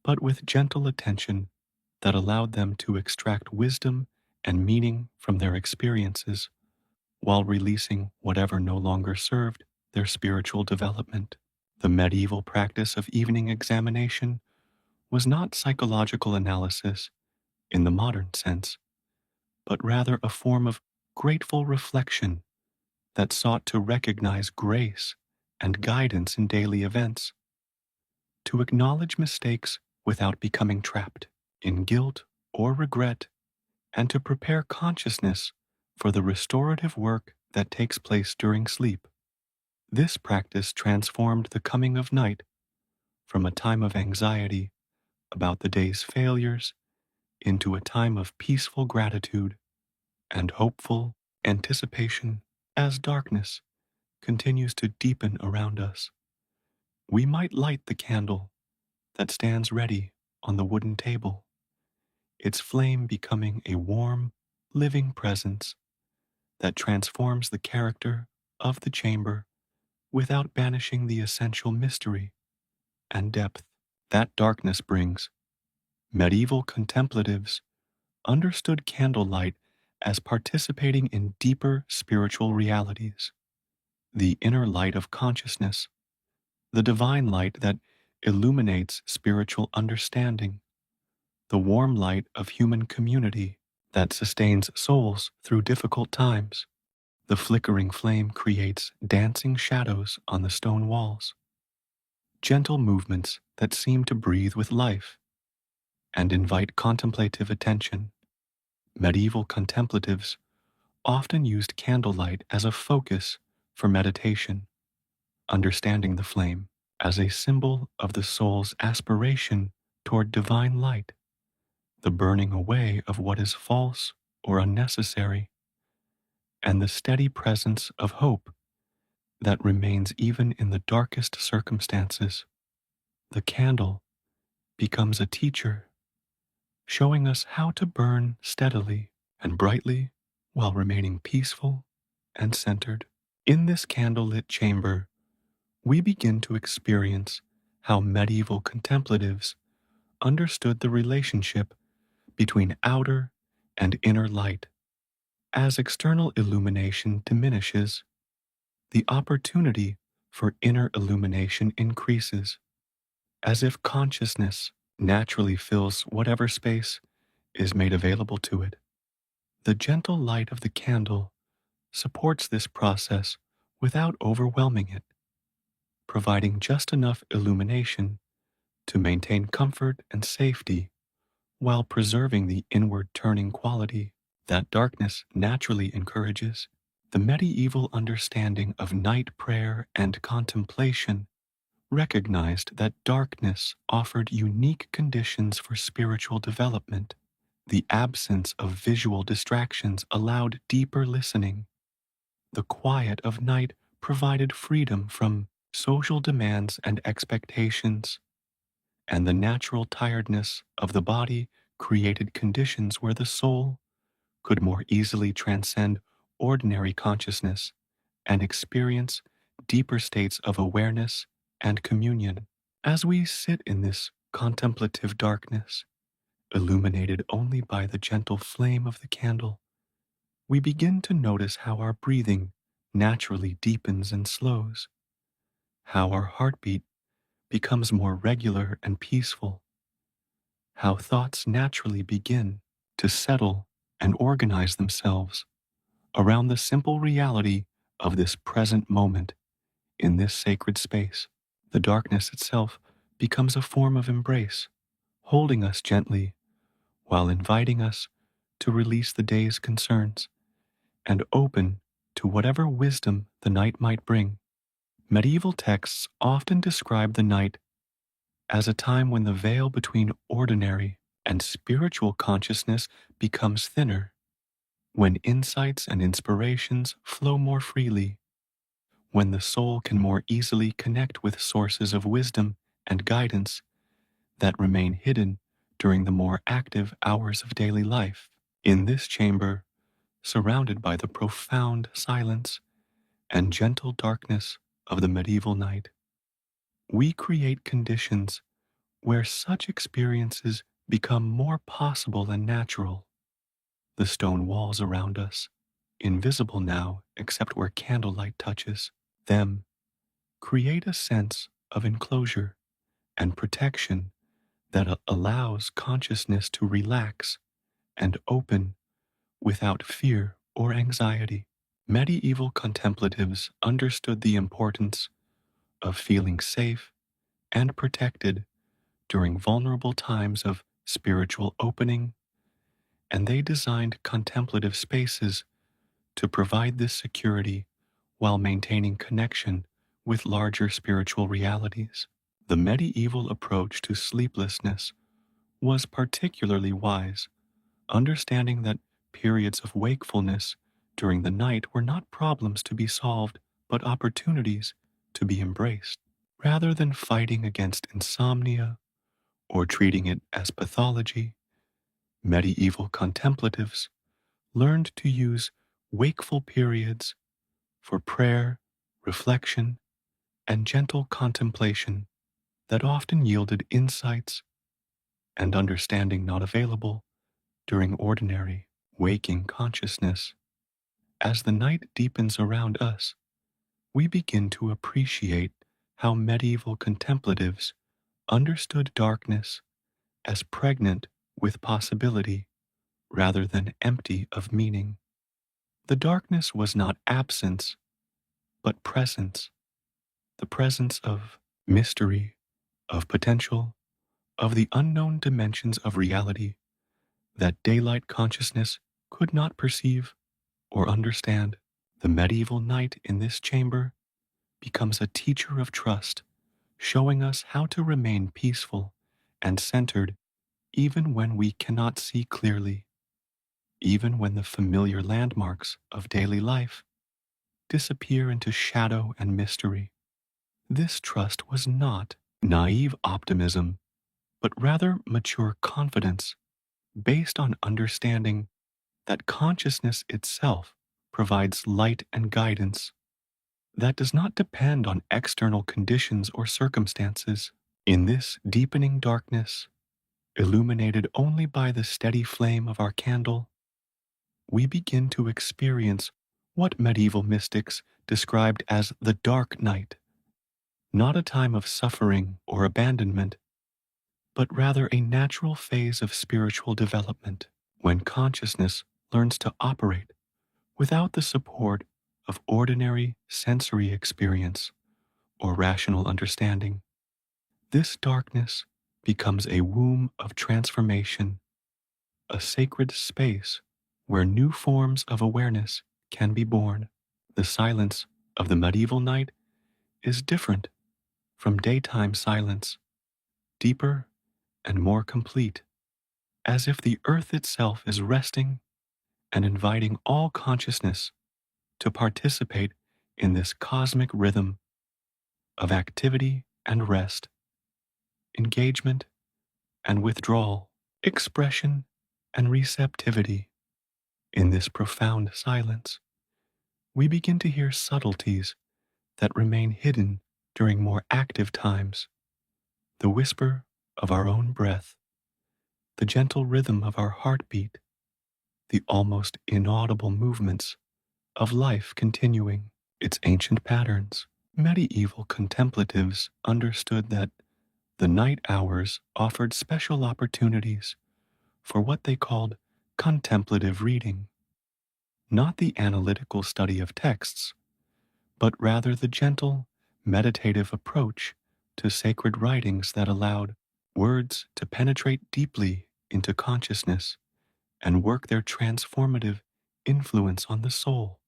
but with gentle attention that allowed them to extract wisdom and meaning from their experiences while releasing whatever no longer served their spiritual development. The medieval practice of evening examination was not psychological analysis in the modern sense, but rather a form of grateful reflection that sought to recognize grace and guidance in daily events, to acknowledge mistakes without becoming trapped in guilt or regret, and to prepare consciousness for the restorative work that takes place during sleep. This practice transformed the coming of night from a time of anxiety about the day's failures into a time of peaceful gratitude and hopeful anticipation as darkness continues to deepen around us. We might light the candle that stands ready on the wooden table, its flame becoming a warm, living presence that transforms the character of the chamber without banishing the essential mystery and depth that darkness brings. Medieval contemplatives understood candlelight as participating in deeper spiritual realities, the inner light of consciousness, the divine light that illuminates spiritual understanding, the warm light of human community that sustains souls through difficult times. The flickering flame creates dancing shadows on the stone walls, gentle movements that seem to breathe with life and invite contemplative attention. Medieval contemplatives often used candlelight as a focus for meditation, understanding the flame as a symbol of the soul's aspiration toward divine light, the burning away of what is false or unnecessary, and the steady presence of hope that remains even in the darkest circumstances. The candle becomes a teacher, showing us how to burn steadily and brightly while remaining peaceful and centered. In this candlelit chamber, we begin to experience how medieval contemplatives understood the relationship between outer and inner light. As external illumination diminishes, the opportunity for inner illumination increases, as if consciousness naturally fills whatever space is made available to it. The gentle light of the candle supports this process without overwhelming it, providing just enough illumination to maintain comfort and safety while preserving the inward turning quality that darkness naturally encourages. The medieval understanding of night prayer and contemplation recognized that darkness offered unique conditions for spiritual development. The absence of visual distractions allowed deeper listening. The quiet of night provided freedom from social demands and expectations, and the natural tiredness of the body created conditions where the soul could more easily transcend ordinary consciousness and experience deeper states of awareness and communion. As we sit in this contemplative darkness, illuminated only by the gentle flame of the candle, we begin to notice how our breathing naturally deepens and slows, how our heartbeat becomes more regular and peaceful, how thoughts naturally begin to settle and organize themselves around the simple reality of this present moment in this sacred space. The darkness itself becomes a form of embrace, holding us gently while inviting us to release the day's concerns and open to whatever wisdom the night might bring. Medieval texts often describe the night as a time when the veil between ordinary and spiritual consciousness becomes thinner, when insights and inspirations flow more freely, when the soul can more easily connect with sources of wisdom and guidance that remain hidden during the more active hours of daily life. In this chamber, surrounded by the profound silence and gentle darkness of the medieval night, we create conditions where such experiences become more possible and natural. The stone walls around us, invisible now except where candlelight touches them, create a sense of enclosure and protection that allows consciousness to relax and open without fear or anxiety. Medieval contemplatives understood the importance of feeling safe and protected during vulnerable times of spiritual opening, and they designed contemplative spaces to provide this security while maintaining connection with larger spiritual realities. The medieval approach to sleeplessness was particularly wise, understanding that periods of wakefulness during the night were not problems to be solved, but opportunities to be embraced. Rather than fighting against insomnia or treating it as pathology, medieval contemplatives learned to use wakeful periods for prayer, reflection, and gentle contemplation that often yielded insights and understanding not available during ordinary waking consciousness. As the night deepens around us, we begin to appreciate how medieval contemplatives understood darkness as pregnant with possibility rather than empty of meaning. The darkness was not absence, but presence, the presence of mystery, of potential, of the unknown dimensions of reality that daylight consciousness could not perceive or understand. The medieval night in this chamber becomes a teacher of trust, showing us how to remain peaceful and centered even when we cannot see clearly, even when the familiar landmarks of daily life disappear into shadow and mystery. This trust was not naive optimism, but rather mature confidence based on understanding that consciousness itself provides light and guidance that does not depend on external conditions or circumstances. In this deepening darkness, illuminated only by the steady flame of our candle, we begin to experience what medieval mystics described as the dark night, not a time of suffering or abandonment, but rather a natural phase of spiritual development when consciousness learns to operate without the support of ordinary sensory experience or rational understanding. This darkness becomes a womb of transformation, a sacred space where new forms of awareness can be born. The silence of the medieval night is different from daytime silence, deeper and more complete, as if the earth itself is resting and inviting all consciousness to participate in this cosmic rhythm of activity and rest, engagement and withdrawal, expression and receptivity. In this profound silence, we begin to hear subtleties that remain hidden during more active times, the whisper of our own breath, the gentle rhythm of our heartbeat, the almost inaudible movements of life continuing its ancient patterns. Medieval contemplatives understood that the night hours offered special opportunities for what they called contemplative reading, not the analytical study of texts, but rather the gentle, meditative approach to sacred writings that allowed words to penetrate deeply into consciousness and work their transformative influence on the soul.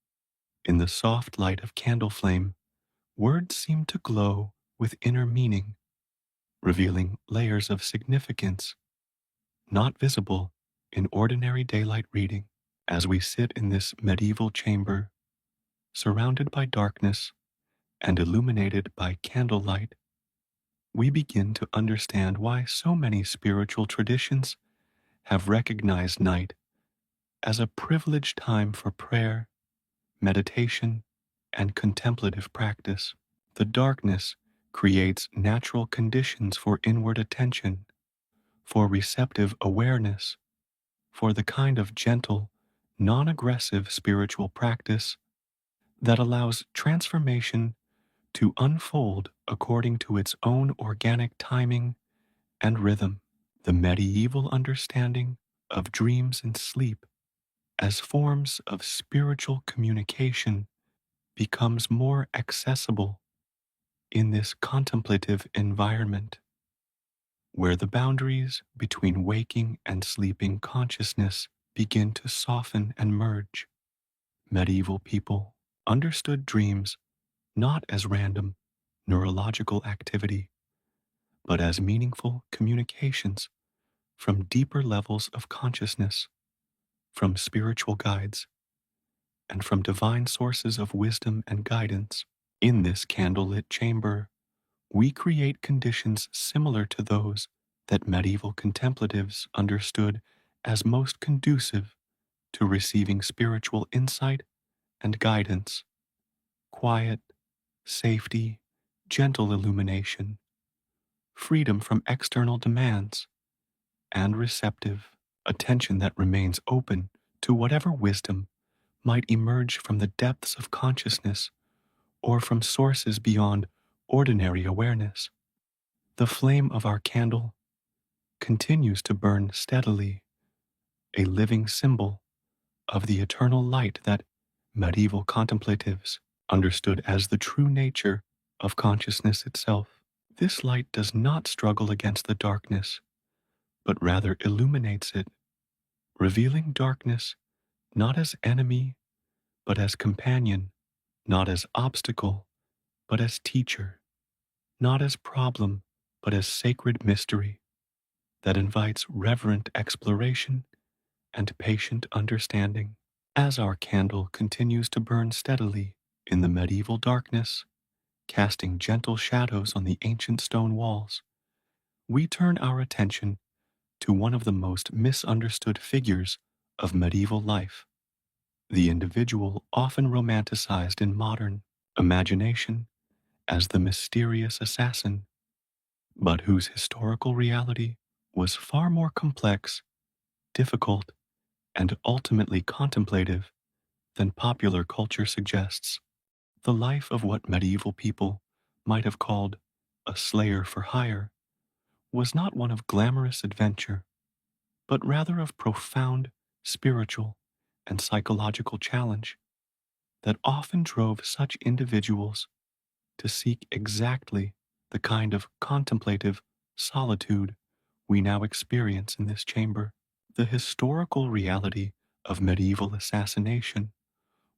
In the soft light of candle flame, words seem to glow with inner meaning, revealing layers of significance not visible in ordinary daylight reading. As we sit in this medieval chamber, surrounded by darkness and illuminated by candlelight, we begin to understand why so many spiritual traditions have recognized night as a privileged time for prayer, meditation, and contemplative practice. The darkness creates natural conditions for inward attention, for receptive awareness, for the kind of gentle, non aggressive spiritual practice that allows transformation to unfold according to its own organic timing and rhythm. The medieval understanding of dreams and sleep as forms of spiritual communication becomes more accessible in this contemplative environment, where the boundaries between waking and sleeping consciousness begin to soften and merge. Medieval people understood dreams not as random neurological activity, but as meaningful communications from deeper levels of consciousness, from spiritual guides, and from divine sources of wisdom and guidance. In this candlelit chamber, we create conditions similar to those that medieval contemplatives understood as most conducive to receiving spiritual insight and guidance: quiet, safety, gentle illumination, freedom from external demands, and receptive attention that remains open to whatever wisdom might emerge from the depths of consciousness or from sources beyond ordinary awareness. The flame of our candle continues to burn steadily, a living symbol of the eternal light that medieval contemplatives understood as the true nature of consciousness itself. This light does not struggle against the darkness, but rather illuminates it, revealing darkness not as enemy, but as companion, not as obstacle, but as teacher, not as problem, but as sacred mystery that invites reverent exploration and patient understanding. As our candle continues to burn steadily in the medieval darkness, casting gentle shadows on the ancient stone walls, we turn our attention to one of the most misunderstood figures of medieval life, the individual often romanticized in modern imagination as the mysterious assassin, but whose historical reality was far more complex, difficult, and ultimately contemplative than popular culture suggests. The life of what medieval people might have called a slayer for hire was not one of glamorous adventure, but rather of profound spiritual and psychological challenge that often drove such individuals to seek exactly the kind of contemplative solitude we now experience in this chamber. The historical reality of medieval assassination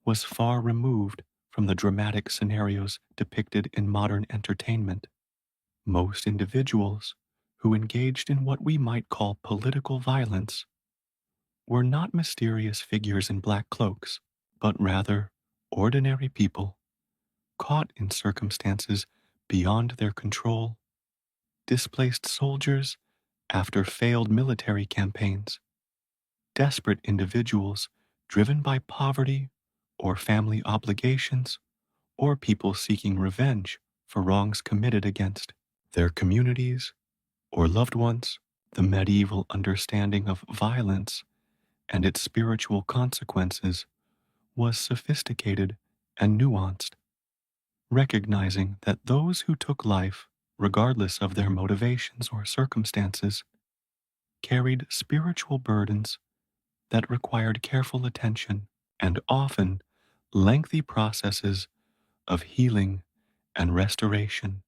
was far removed from the dramatic scenarios depicted in modern entertainment. Most individuals who engaged in what we might call political violence were not mysterious figures in black cloaks, but rather ordinary people caught in circumstances beyond their control, displaced soldiers after failed military campaigns, desperate individuals driven by poverty or family obligations, or people seeking revenge for wrongs committed against their communities or loved ones. The medieval understanding of violence and its spiritual consequences was sophisticated and nuanced, recognizing that those who took life, regardless of their motivations or circumstances, carried spiritual burdens that required careful attention and often lengthy processes of healing and restoration.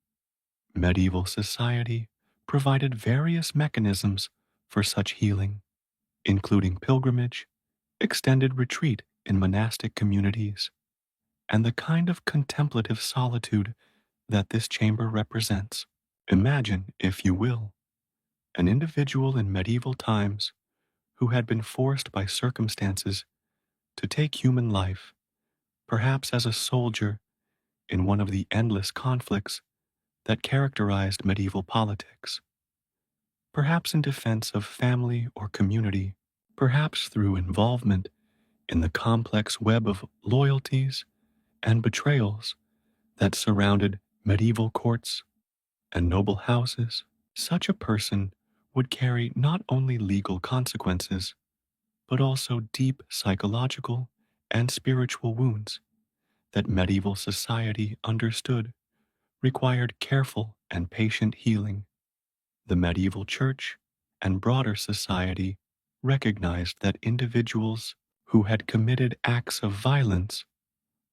Medieval society provided various mechanisms for such healing, including pilgrimage, extended retreat in monastic communities, and the kind of contemplative solitude that this chamber represents. Imagine, if you will, an individual in medieval times who had been forced by circumstances to take human life, perhaps as a soldier in one of the endless conflicts that characterized medieval politics, perhaps in defense of family or community, perhaps through involvement in the complex web of loyalties and betrayals that surrounded medieval courts and noble houses. Such a person would carry not only legal consequences, but also deep psychological and spiritual wounds that medieval society understood required careful and patient healing. The medieval church and broader society recognized that individuals who had committed acts of violence,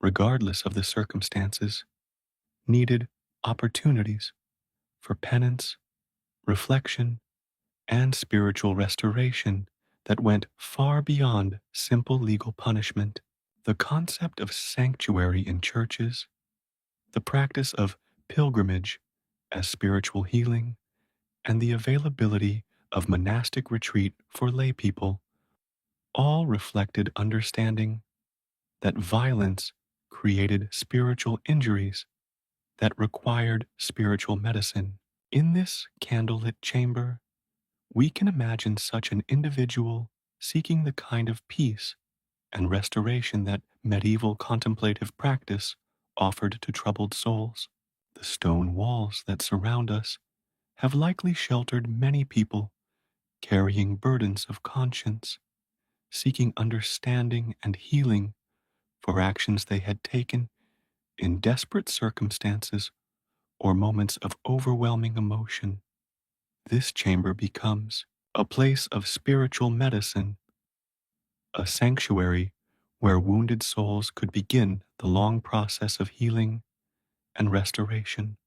regardless of the circumstances, needed opportunities for penance, reflection, and spiritual restoration that went far beyond simple legal punishment. The concept of sanctuary in churches, the practice of pilgrimage as spiritual healing, and the availability of monastic retreat for laypeople all reflected understanding that violence created spiritual injuries that required spiritual medicine. In this candlelit chamber, we can imagine such an individual seeking the kind of peace and restoration that medieval contemplative practice offered to troubled souls. The stone walls that surround us have likely sheltered many people carrying burdens of conscience, seeking understanding and healing for actions they had taken in desperate circumstances or moments of overwhelming emotion. This chamber becomes a place of spiritual medicine, a sanctuary where wounded souls could begin the long process of healing and restoration.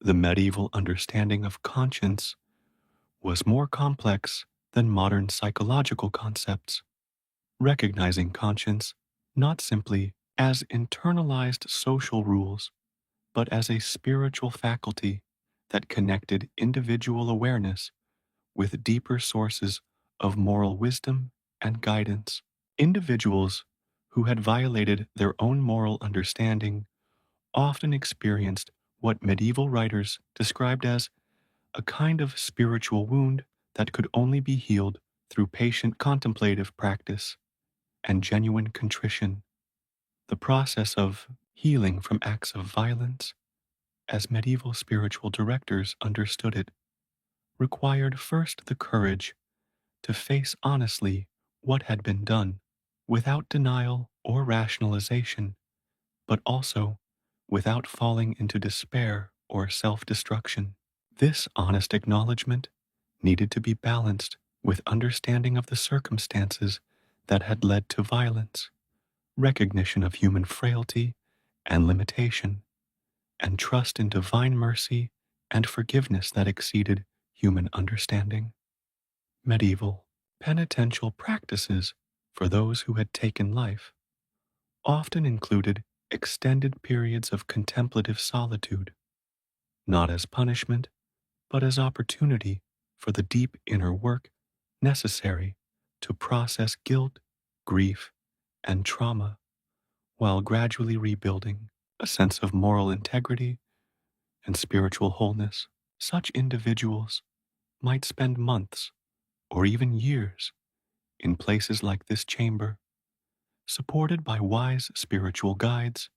The medieval understanding of conscience was more complex than modern psychological concepts, recognizing conscience not simply as internalized social rules, but as a spiritual faculty that connected individual awareness with deeper sources of moral wisdom and guidance. Individuals who had violated their own moral understanding often experienced what medieval writers described as a kind of spiritual wound that could only be healed through patient contemplative practice and genuine contrition. The process of healing from acts of violence, as medieval spiritual directors understood it, required first the courage to face honestly what had been done, without denial or rationalization, but also without falling into despair or self destruction. This honest acknowledgement needed to be balanced with understanding of the circumstances that had led to violence, recognition of human frailty and limitation, and trust in divine mercy and forgiveness that exceeded human understanding. Medieval penitential practices for those who had taken life often included extended periods of contemplative solitude, not as punishment, but as opportunity for the deep inner work necessary to process guilt, grief, and trauma while gradually rebuilding a sense of moral integrity and spiritual wholeness. Such individuals might spend months or even years in places like this chamber, supported by wise spiritual guides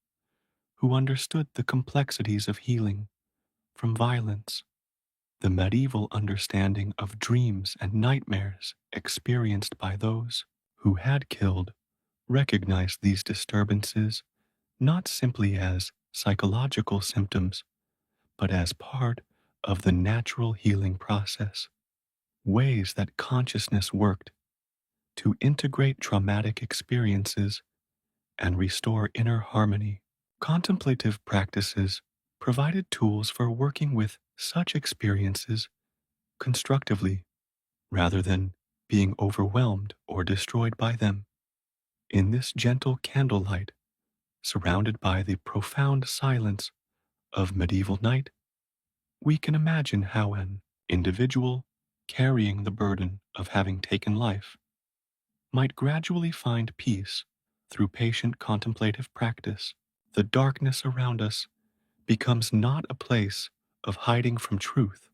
who understood the complexities of healing from violence. The medieval understanding of dreams and nightmares experienced by those who had killed recognized these disturbances not simply as psychological symptoms, but as part of the natural healing process. Ways that consciousness worked to integrate traumatic experiences and restore inner harmony. Contemplative practices provided tools for working with such experiences constructively rather than being overwhelmed or destroyed by them. In this gentle candlelight, surrounded by the profound silence of medieval night, we can imagine how an individual carrying the burden of having taken life might gradually find peace through patient contemplative practice. The darkness around us becomes not a place of hiding from truth,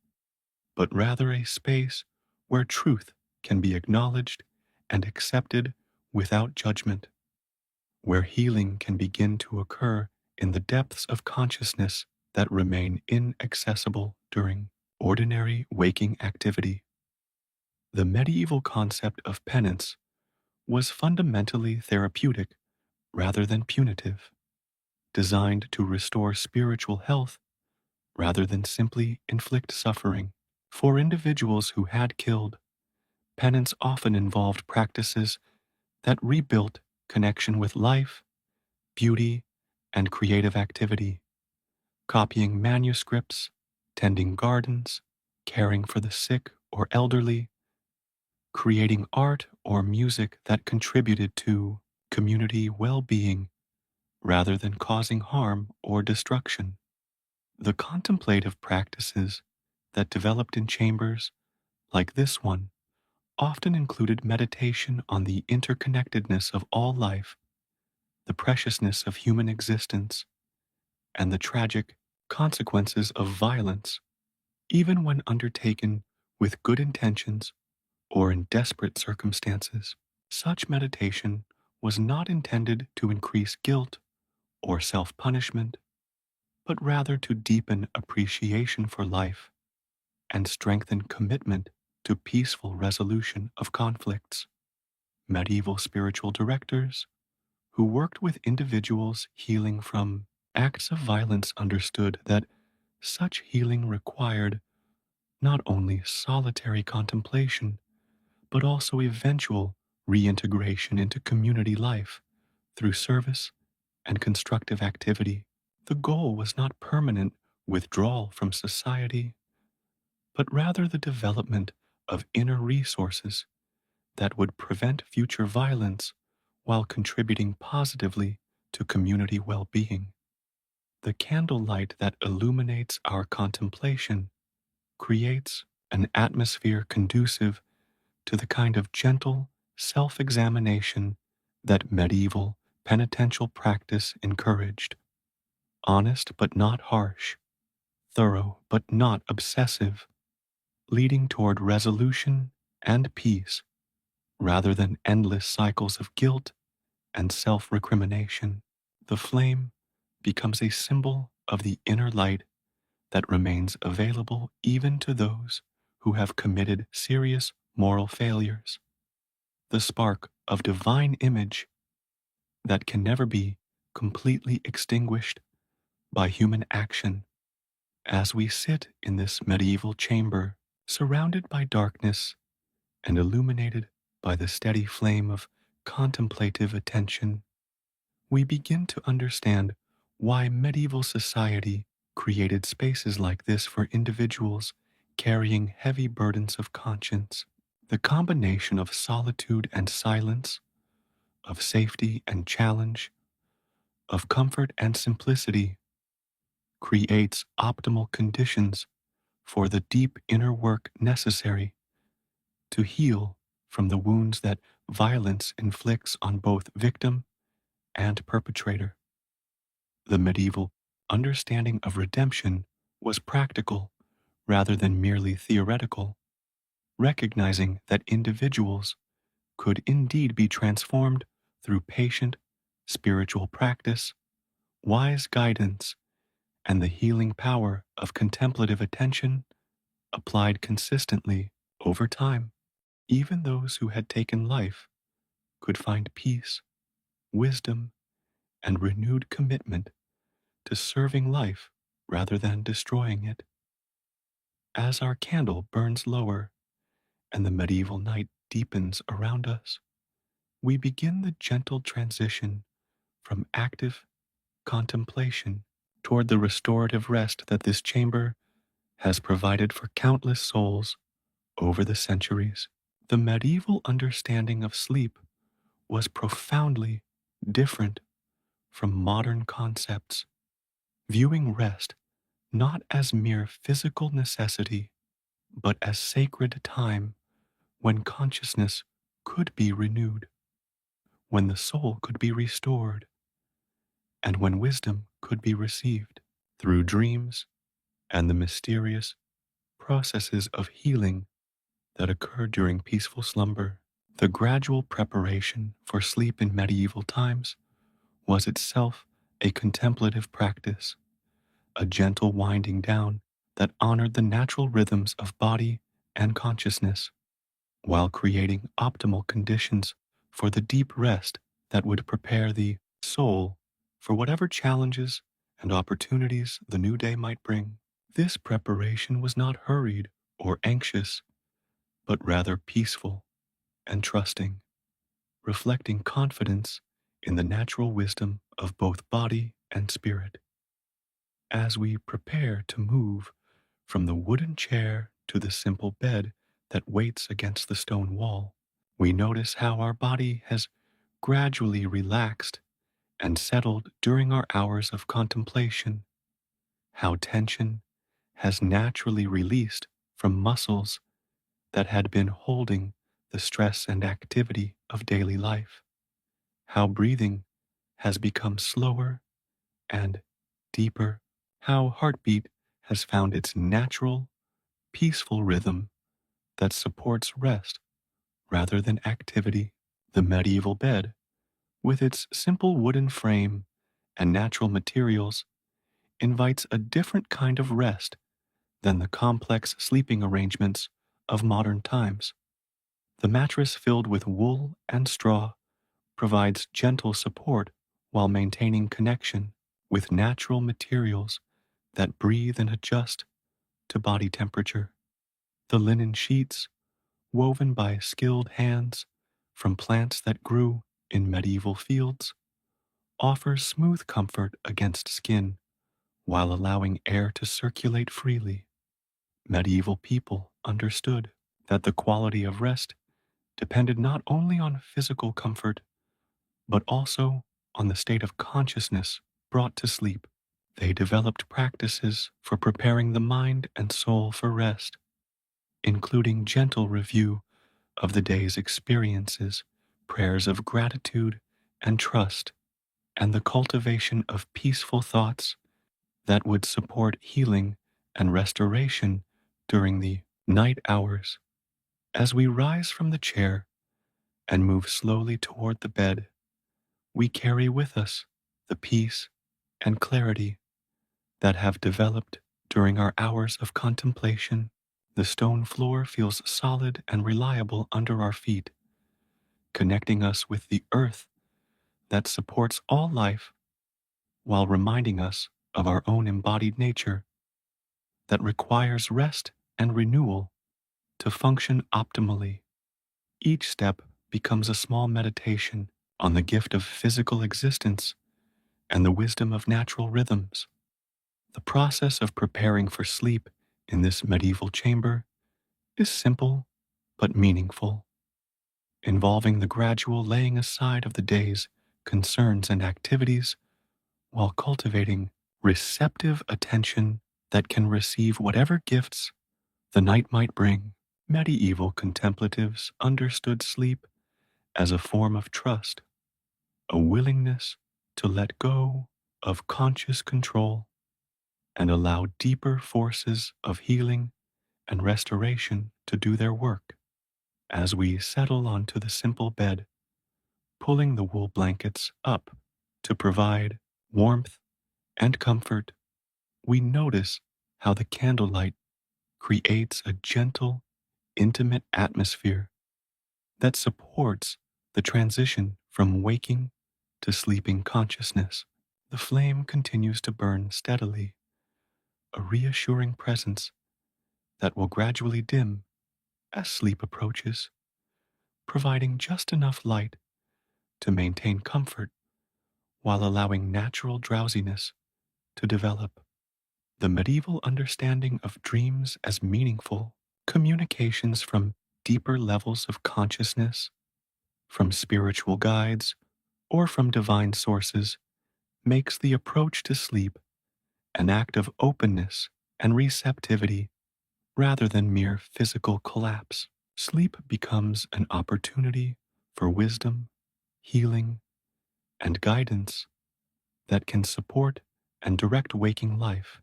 but rather a space where truth can be acknowledged and accepted without judgment, where healing can begin to occur in the depths of consciousness that remain inaccessible during ordinary waking activity. The medieval concept of penance was fundamentally therapeutic rather than punitive, designed to restore spiritual health rather than simply inflict suffering. For individuals who had killed, penance often involved practices that rebuilt connection with life, beauty, and creative activity, copying manuscripts, tending gardens, caring for the sick or elderly, creating art or music that contributed to community well-being rather than causing harm or destruction. The contemplative practices that developed in chambers like this one often included meditation on the interconnectedness of all life, the preciousness of human existence, and the tragic consequences of violence, even when undertaken with good intentions or in desperate circumstances. Such meditation was not intended to increase guilt or self punishment, but rather to deepen appreciation for life and strengthen commitment to peaceful resolution of conflicts. Medieval spiritual directors who worked with individuals healing from acts of violence understood that such healing required not only solitary contemplation, but also eventual reintegration into community life through service and constructive activity. The goal was not permanent withdrawal from society, but rather the development of inner resources that would prevent future violence while contributing positively to community well being. The candlelight that illuminates our contemplation creates an atmosphere conducive to the kind of gentle self examination that medieval penitential practice encouraged. Honest but not harsh, thorough but not obsessive, leading toward resolution and peace rather than endless cycles of guilt and self recrimination. The flame becomes a symbol of the inner light that remains available even to those who have committed serious moral failures. The spark of divine image that can never be completely extinguished by human action. As we sit in this medieval chamber, surrounded by darkness and illuminated by the steady flame of contemplative attention, we begin to understand why medieval society created spaces like this for individuals carrying heavy burdens of conscience. The combination of solitude and silence, of safety and challenge, of comfort and simplicity creates optimal conditions for the deep inner work necessary to heal from the wounds that violence inflicts on both victim and perpetrator. The medieval understanding of redemption was practical rather than merely theoretical, recognizing that individuals could indeed be transformed through patient spiritual practice, wise guidance, and the healing power of contemplative attention applied consistently over time. Even those who had taken life could find peace, wisdom, and renewed commitment to serving life rather than destroying it. As our candle burns lower and the medieval night deepens around us, we begin the gentle transition from active contemplation toward the restorative rest that this chamber has provided for countless souls over the centuries. The medieval understanding of sleep was profoundly different from modern concepts, viewing rest not as mere physical necessity, but as sacred time when consciousness could be renewed, when the soul could be restored, and when wisdom could be received through dreams and the mysterious processes of healing that occur during peaceful slumber. The gradual preparation for sleep in medieval times was itself a contemplative practice, a gentle winding down that honored the natural rhythms of body and consciousness, while creating optimal conditions for the deep rest that would prepare the soul for whatever challenges and opportunities the new day might bring. This preparation was not hurried or anxious, but rather peaceful and trusting, reflecting confidence in the natural wisdom of both body and spirit. As we prepare to move from the wooden chair to the simple bed that waits against the stone wall, we notice how our body has gradually relaxed and settled during our hours of contemplation, how tension has naturally released from muscles that had been holding the stress and activity of daily life. How breathing has become slower and deeper. How heartbeat has found its natural, peaceful rhythm that supports rest rather than activity. The medieval bed, with its simple wooden frame and natural materials, invites a different kind of rest than the complex sleeping arrangements of modern times. The mattress filled with wool and straw provides gentle support while maintaining connection with natural materials that breathe and adjust to body temperature. The linen sheets, woven by skilled hands from plants that grew in medieval fields, offer smooth comfort against skin while allowing air to circulate freely. Medieval people understood that the quality of rest depended not only on physical comfort, but also on the state of consciousness brought to sleep. They developed practices for preparing the mind and soul for rest, including gentle review of the day's experiences, prayers of gratitude and trust, and the cultivation of peaceful thoughts that would support healing and restoration during the night hours. As we rise from the chair and move slowly toward the bed, we carry with us the peace and clarity that have developed during our hours of contemplation. The stone floor feels solid and reliable under our feet, connecting us with the earth that supports all life while reminding us of our own embodied nature that requires rest and renewal to function optimally. Each step becomes a small meditation on the gift of physical existence and the wisdom of natural rhythms. The process of preparing for sleep in this medieval chamber is simple but meaningful, involving the gradual laying aside of the day's concerns and activities while cultivating receptive attention that can receive whatever gifts the night might bring. Medieval contemplatives understood sleep as a form of trust, a willingness to let go of conscious control and allow deeper forces of healing and restoration to do their work. As we settle onto the simple bed, pulling the wool blankets up to provide warmth and comfort, we notice how the candlelight creates a gentle, intimate atmosphere that supports the transition from waking to sleeping consciousness. The flame continues to burn steadily, a reassuring presence that will gradually dim as sleep approaches, providing just enough light to maintain comfort while allowing natural drowsiness to develop. The medieval understanding of dreams as meaningful communications from deeper levels of consciousness, from spiritual guides, or from divine sources makes the approach to sleep an act of openness and receptivity rather than mere physical collapse. Sleep becomes an opportunity for wisdom, healing, and guidance that can support and direct waking life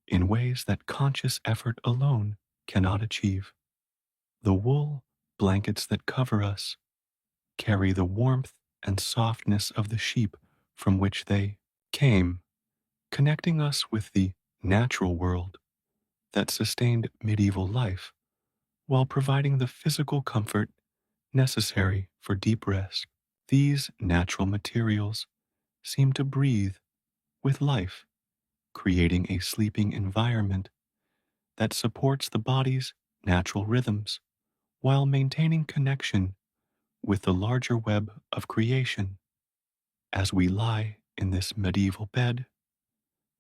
in ways that conscious effort alone cannot achieve. The wool blankets that cover us carry the warmth and softness of the sheep from which they came, connecting us with the natural world that sustained medieval life while providing the physical comfort necessary for deep rest. These natural materials seem to breathe with life, creating a sleeping environment that supports the body's natural rhythms while maintaining connection with the larger web of creation. As we lie in this medieval bed,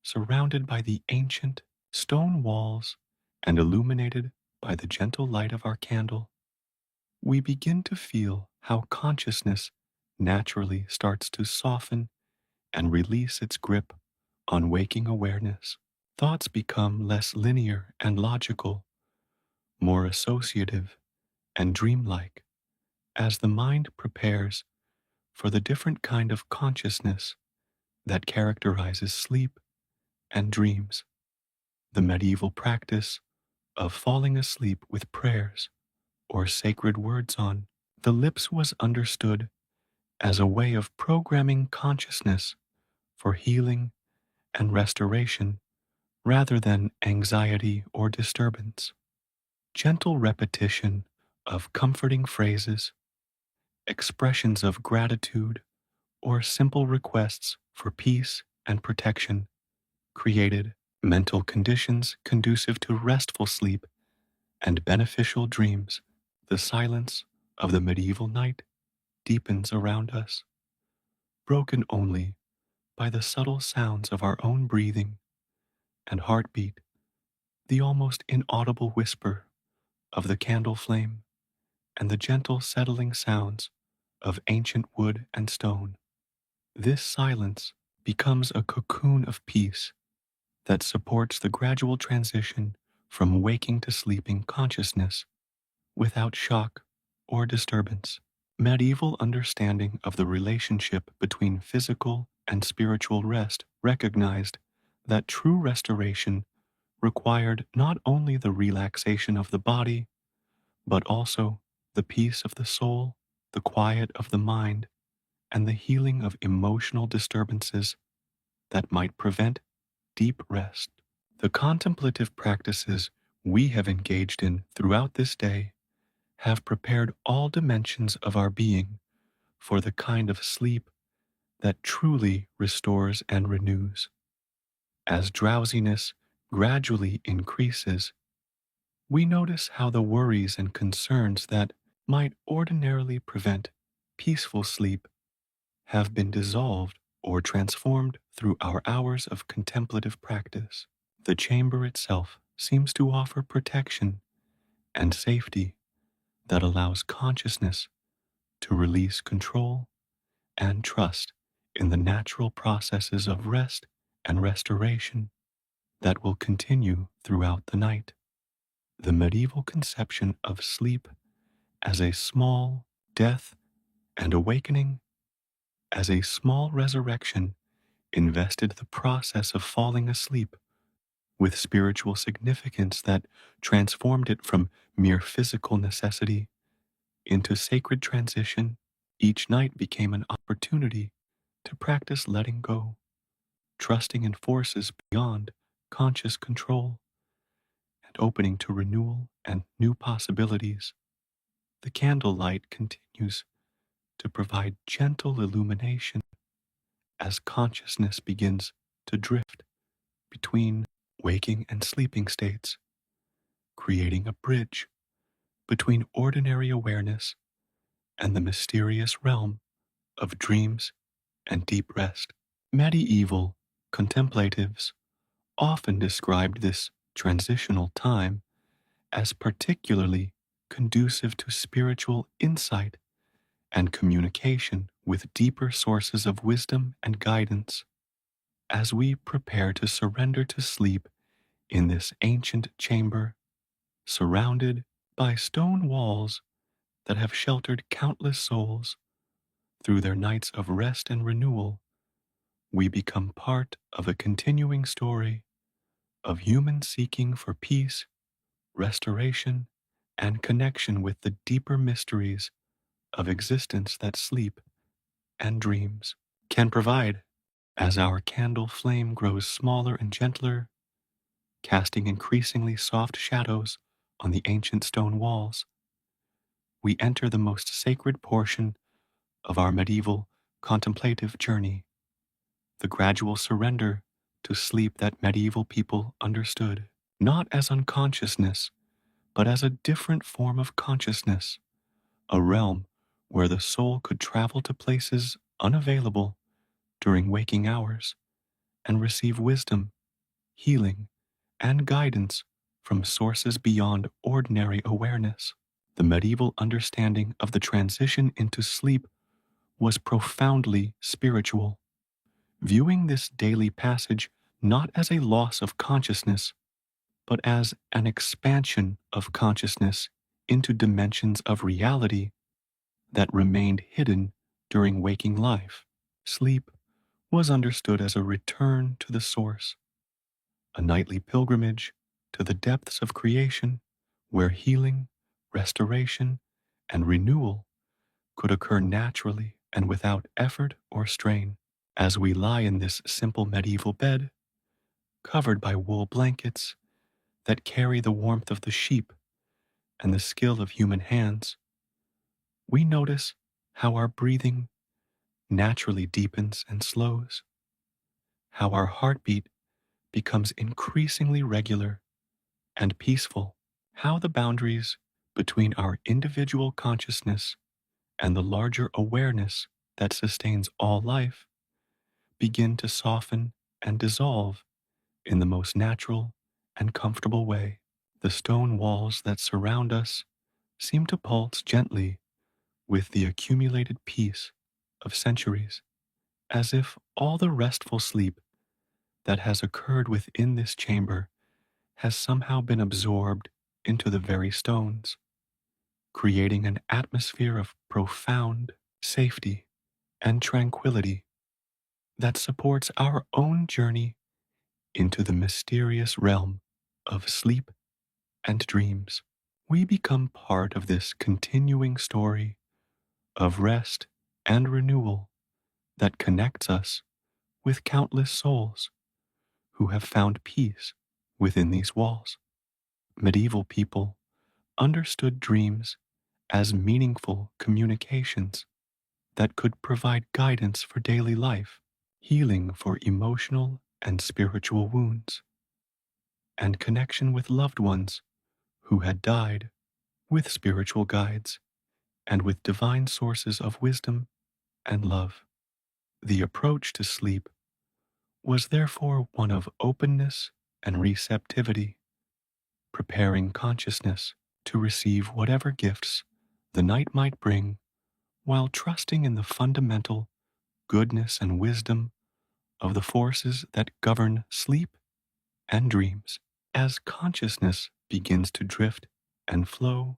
surrounded by the ancient stone walls and illuminated by the gentle light of our candle, we begin to feel how consciousness naturally starts to soften and release its grip on waking awareness. thoughts become less linear and logical, more associative and dreamlike, as the mind prepares for the different kind of consciousness that characterizes sleep and dreams. The medieval practice of falling asleep with prayers or sacred words on the lips was understood as a way of programming consciousness for healing and restoration rather than anxiety or disturbance. Gentle repetition of comforting phrases, expressions of gratitude, or simple requests for peace and protection created mental conditions conducive to restful sleep and beneficial dreams. The silence of the medieval night deepens around us, broken only by the subtle sounds of our own breathing and heartbeat, the almost inaudible whisper of the candle flame, and the gentle settling sounds of ancient wood and stone. This silence becomes a cocoon of peace that supports the gradual transition from waking to sleeping consciousness without shock or disturbance. Medieval understanding of the relationship between physical and spiritual rest recognized that true restoration required not only the relaxation of the body, but also the peace of the soul, the quiet of the mind, and the healing of emotional disturbances that might prevent deep rest. The contemplative practices we have engaged in throughout this day have prepared all dimensions of our being for the kind of sleep that truly restores and renews. As drowsiness gradually increases, we notice how the worries and concerns that might ordinarily prevent peaceful sleep have been dissolved or transformed through our hours of contemplative practice. The chamber itself seems to offer protection and safety that allows consciousness to release control and trust in the natural processes of rest and restoration that will continue throughout the night. The medieval conception of sleep as a small death and awakening, as a small resurrection, invested the process of falling asleep with spiritual significance that transformed it from mere physical necessity into sacred transition. Each night became an opportunity to practice letting go, trusting in forces beyond conscious control, and opening to renewal and new possibilities. The candlelight continues to provide gentle illumination as consciousness begins to drift between waking and sleeping states, creating a bridge between ordinary awareness and the mysterious realm of dreams and deep rest. Medieval contemplatives often described this transitional time as particularly conducive to spiritual insight and communication with deeper sources of wisdom and guidance. As we prepare to surrender to sleep in this ancient chamber, surrounded by stone walls that have sheltered countless souls through their nights of rest and renewal, we become part of a continuing story of human seeking for peace, restoration, and connection with the deeper mysteries of existence that sleep and dreams can provide. As our candle flame grows smaller and gentler, casting increasingly soft shadows on the ancient stone walls, we enter the most sacred portion of our medieval contemplative journey, the gradual surrender to sleep that medieval people understood, not as unconsciousness, but as a different form of consciousness, a realm where the soul could travel to places unavailable during waking hours and receive wisdom, healing, and guidance from sources beyond ordinary awareness. The medieval understanding of the transition into sleep was profoundly spiritual, viewing this daily passage not as a loss of consciousness, but as an expansion of consciousness into dimensions of reality that remained hidden during waking life. Sleep was understood as a return to the source, a nightly pilgrimage to the depths of creation where healing, restoration, and renewal could occur naturally and without effort or strain. As we lie in this simple medieval bed, covered by wool blankets that carry the warmth of the sheep and the skill of human hands, we notice how our breathing naturally deepens and slows, how our heartbeat becomes increasingly regular and peaceful, how the boundaries between our individual consciousness and the larger awareness that sustains all life begin to soften and dissolve in the most natural and comfortable way. The stone walls that surround us seem to pulse gently with the accumulated peace of centuries, as if all the restful sleep that has occurred within this chamber has somehow been absorbed into the very stones, creating an atmosphere of profound safety and tranquility that supports our own journey into the mysterious realm of sleep and dreams. We become part of this continuing story of rest and renewal that connects us with countless souls who have found peace within these walls. Medieval people understood dreams as meaningful communications that could provide guidance for daily life, healing for emotional and spiritual wounds, and connection with loved ones who had died, with spiritual guides and with divine sources of wisdom and love. The approach to sleep was therefore one of openness and receptivity, preparing consciousness to receive whatever gifts the night might bring while trusting in the fundamental goodness and wisdom of the forces that govern sleep and dreams. As consciousness begins to drift and flow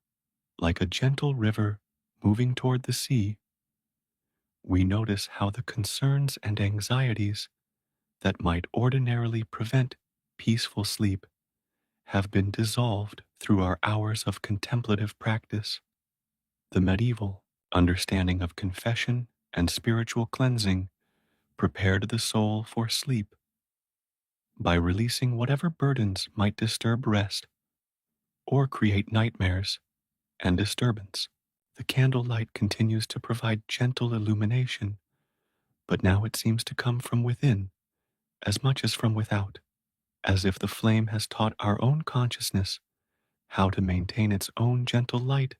like a gentle river moving toward the sea, we notice how the concerns and anxieties that might ordinarily prevent peaceful sleep have been dissolved through our hours of contemplative practice. The medieval understanding of confession and spiritual cleansing prepared the soul for sleep by releasing whatever burdens might disturb rest or create nightmares and disturbance. The candlelight continues to provide gentle illumination, but now it seems to come from within as much as from without, as if the flame has taught our own consciousness how to maintain its own gentle light,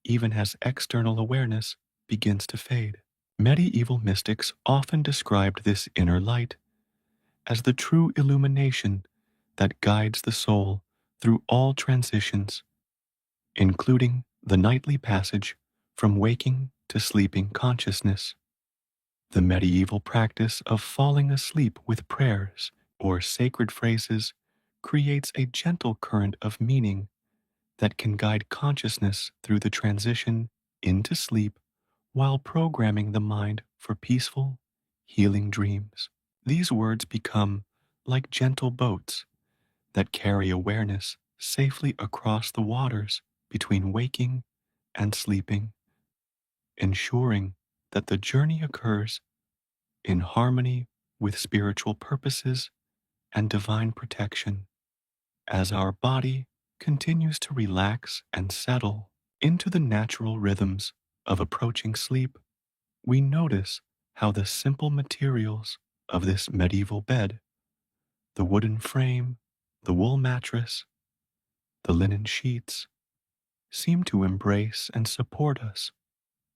even as external awareness begins to fade. Medieval mystics often described this inner light as the true illumination that guides the soul through all transitions, including the nightly passage from waking to sleeping consciousness. The medieval practice of falling asleep with prayers or sacred phrases creates a gentle current of meaning that can guide consciousness through the transition into sleep while programming the mind for peaceful, healing dreams. These words become like gentle boats that carry awareness safely across the waters between waking and sleeping, ensuring that the journey occurs in harmony with spiritual purposes and divine protection. As our body continues to relax and settle into the natural rhythms of approaching sleep, we notice how the simple materials of this medieval bed, the wooden frame, the wool mattress, the linen sheets, seem to embrace and support us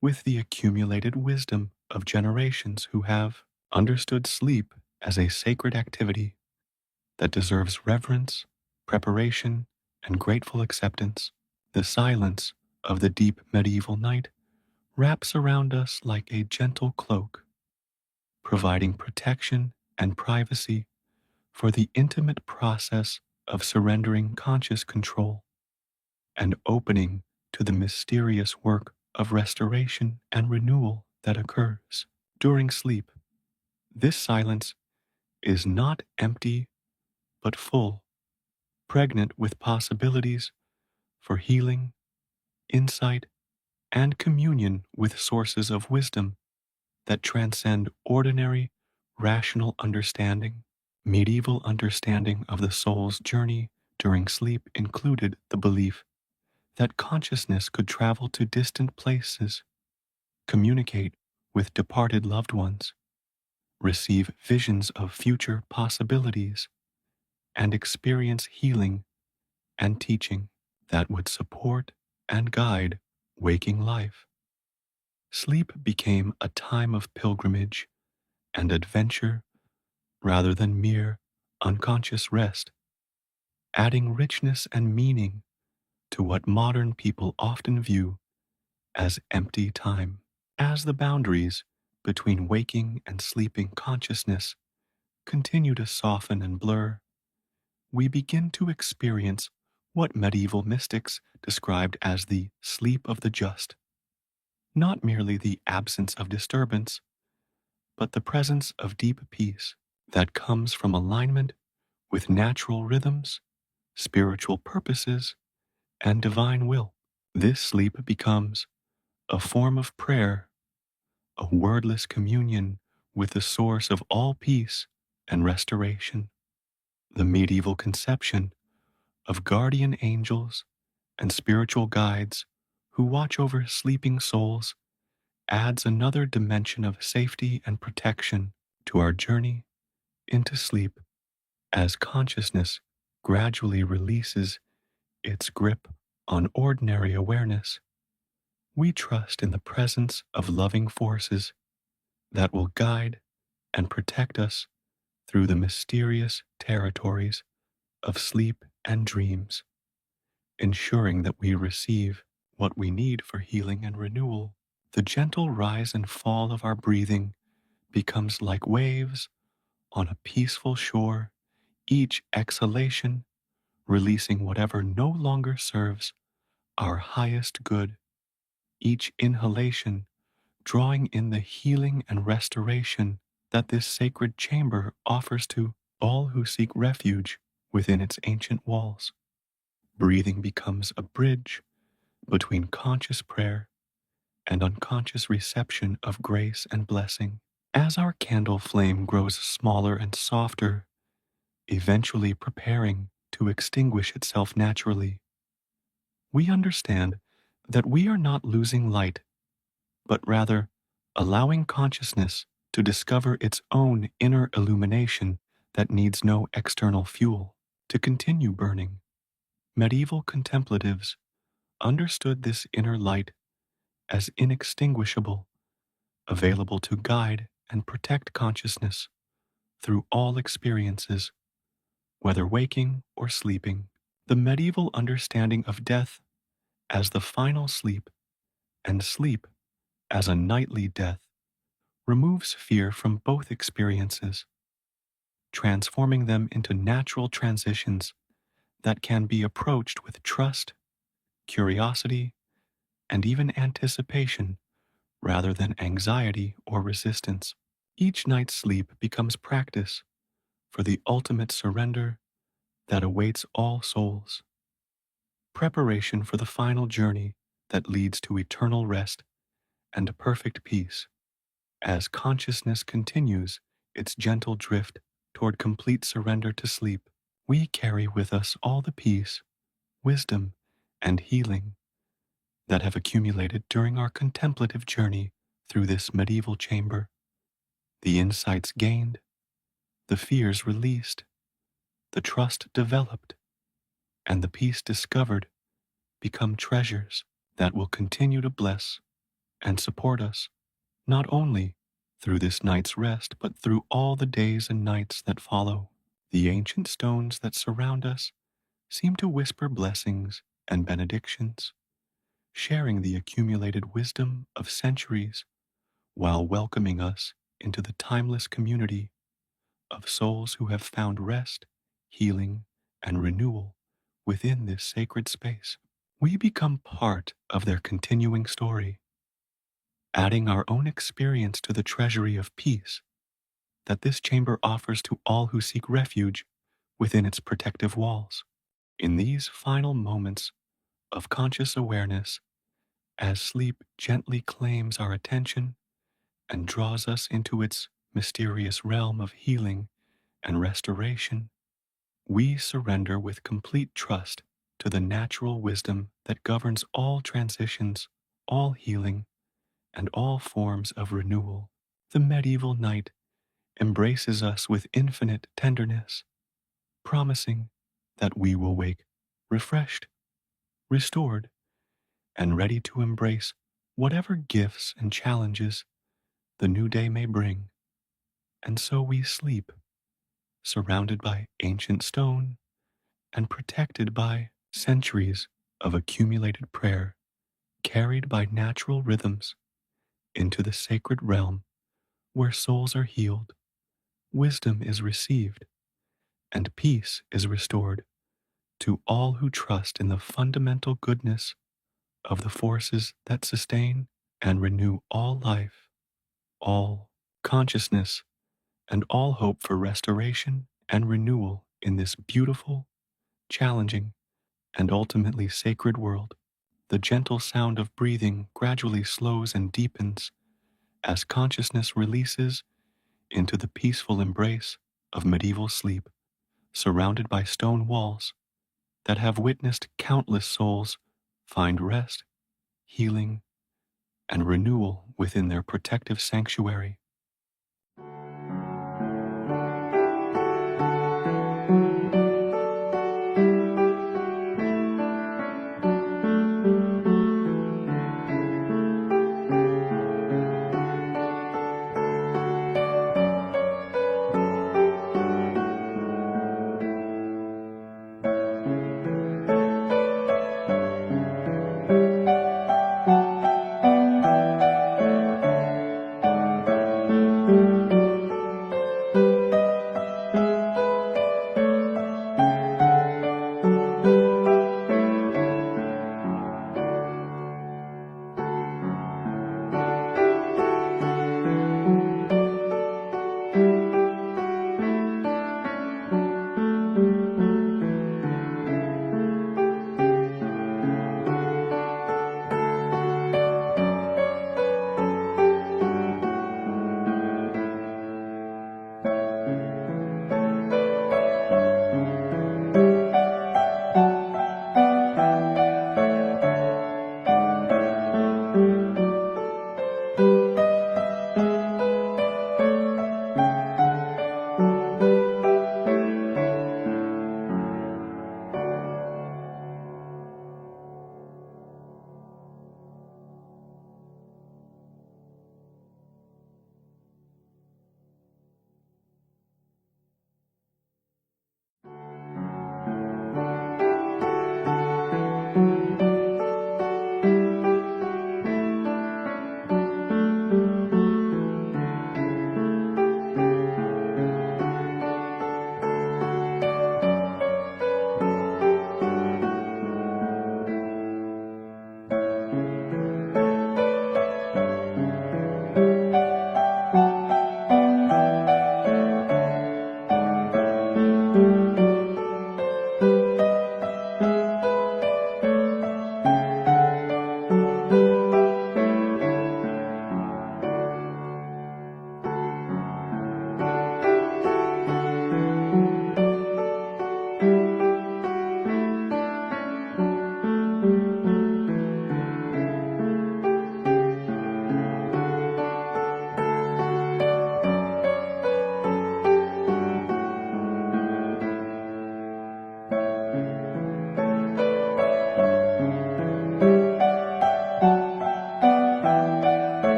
with the accumulated wisdom of generations who have understood sleep as a sacred activity that deserves reverence, preparation, and grateful acceptance. The silence of the deep medieval night wraps around us like a gentle cloak, providing protection and privacy for the intimate process of surrendering conscious control and opening to the mysterious work of restoration and renewal that occurs during sleep. This silence is not empty but full, pregnant with possibilities for healing, insight, and communion with sources of wisdom that transcend ordinary, rational understanding. Medieval understanding of the soul's journey during sleep included the belief that consciousness could travel to distant places, communicate with departed loved ones, receive visions of future possibilities, and experience healing and teaching that would support and guide waking life. Sleep became a time of pilgrimage and adventure rather than mere unconscious rest, adding richness and meaning to what modern people often view as empty time. As the boundaries between waking and sleeping consciousness continue to soften and blur, we begin to experience what medieval mystics described as the sleep of the just, not merely the absence of disturbance, but the presence of deep peace that comes from alignment with natural rhythms, spiritual purposes, and divine will. This sleep becomes a form of prayer, a wordless communion with the source of all peace and restoration. The medieval conception of guardian angels and spiritual guides who watch over sleeping souls adds another dimension of safety and protection to our journey into sleep. As consciousness gradually releases its grip on ordinary awareness, we trust in the presence of loving forces that will guide and protect us through the mysterious territories of sleep and dreams, ensuring that we receive what we need for healing and renewal. The gentle rise and fall of our breathing becomes like waves on a peaceful shore, each exhalation releasing whatever no longer serves our highest good, each inhalation drawing in the healing and restoration that this sacred chamber offers to all who seek refuge within its ancient walls. Breathing becomes a bridge between conscious prayer and unconscious reception of grace and blessing. As our candle flame grows smaller and softer, eventually preparing to extinguish itself naturally, we understand that we are not losing light, but rather allowing consciousness to discover its own inner illumination that needs no external fuel to continue burning. Medieval contemplatives understood this inner light as inextinguishable, available to guide and protect consciousness through all experiences, whether waking or sleeping. The medieval understanding of death as the final sleep and sleep as a nightly death removes fear from both experiences, transforming them into natural transitions that can be approached with trust, curiosity, and even anticipation rather than anxiety or resistance. Each night's sleep becomes practice for the ultimate surrender that awaits all souls, preparation for the final journey that leads to eternal rest and perfect peace. As consciousness continues its gentle drift toward complete surrender to sleep, we carry with us all the peace, wisdom, and healing that have accumulated during our contemplative journey through this medieval chamber. The insights gained, the fears released, the trust developed, and the peace discovered become treasures that will continue to bless and support us, not only through this night's rest, but through all the days and nights that follow. The ancient stones that surround us seem to whisper blessings and benedictions, sharing the accumulated wisdom of centuries while welcoming us into the timeless community of souls who have found rest, healing, and renewal within this sacred space. We become part of their continuing story, adding our own experience to the treasury of peace that this chamber offers to all who seek refuge within its protective walls. In these final moments of conscious awareness, as sleep gently claims our attention and draws us into its mysterious realm of healing and restoration, we surrender with complete trust to the natural wisdom that governs all transitions, all healing, and all forms of renewal. The medieval night embraces us with infinite tenderness, promising that we will wake refreshed, restored, and ready to embrace whatever gifts and challenges the new day may bring. And so we sleep, surrounded by ancient stone and protected by centuries of accumulated prayer, carried by natural rhythms into the sacred realm where souls are healed, wisdom is received, and peace is restored to all who trust in the fundamental goodness of the forces that sustain and renew all life, all consciousness, and all hope for restoration and renewal in this beautiful, challenging, and ultimately sacred world. The gentle sound of breathing gradually slows and deepens as consciousness releases into the peaceful embrace of medieval sleep, surrounded by stone walls that have witnessed countless souls find rest, healing, and renewal within their protective sanctuary.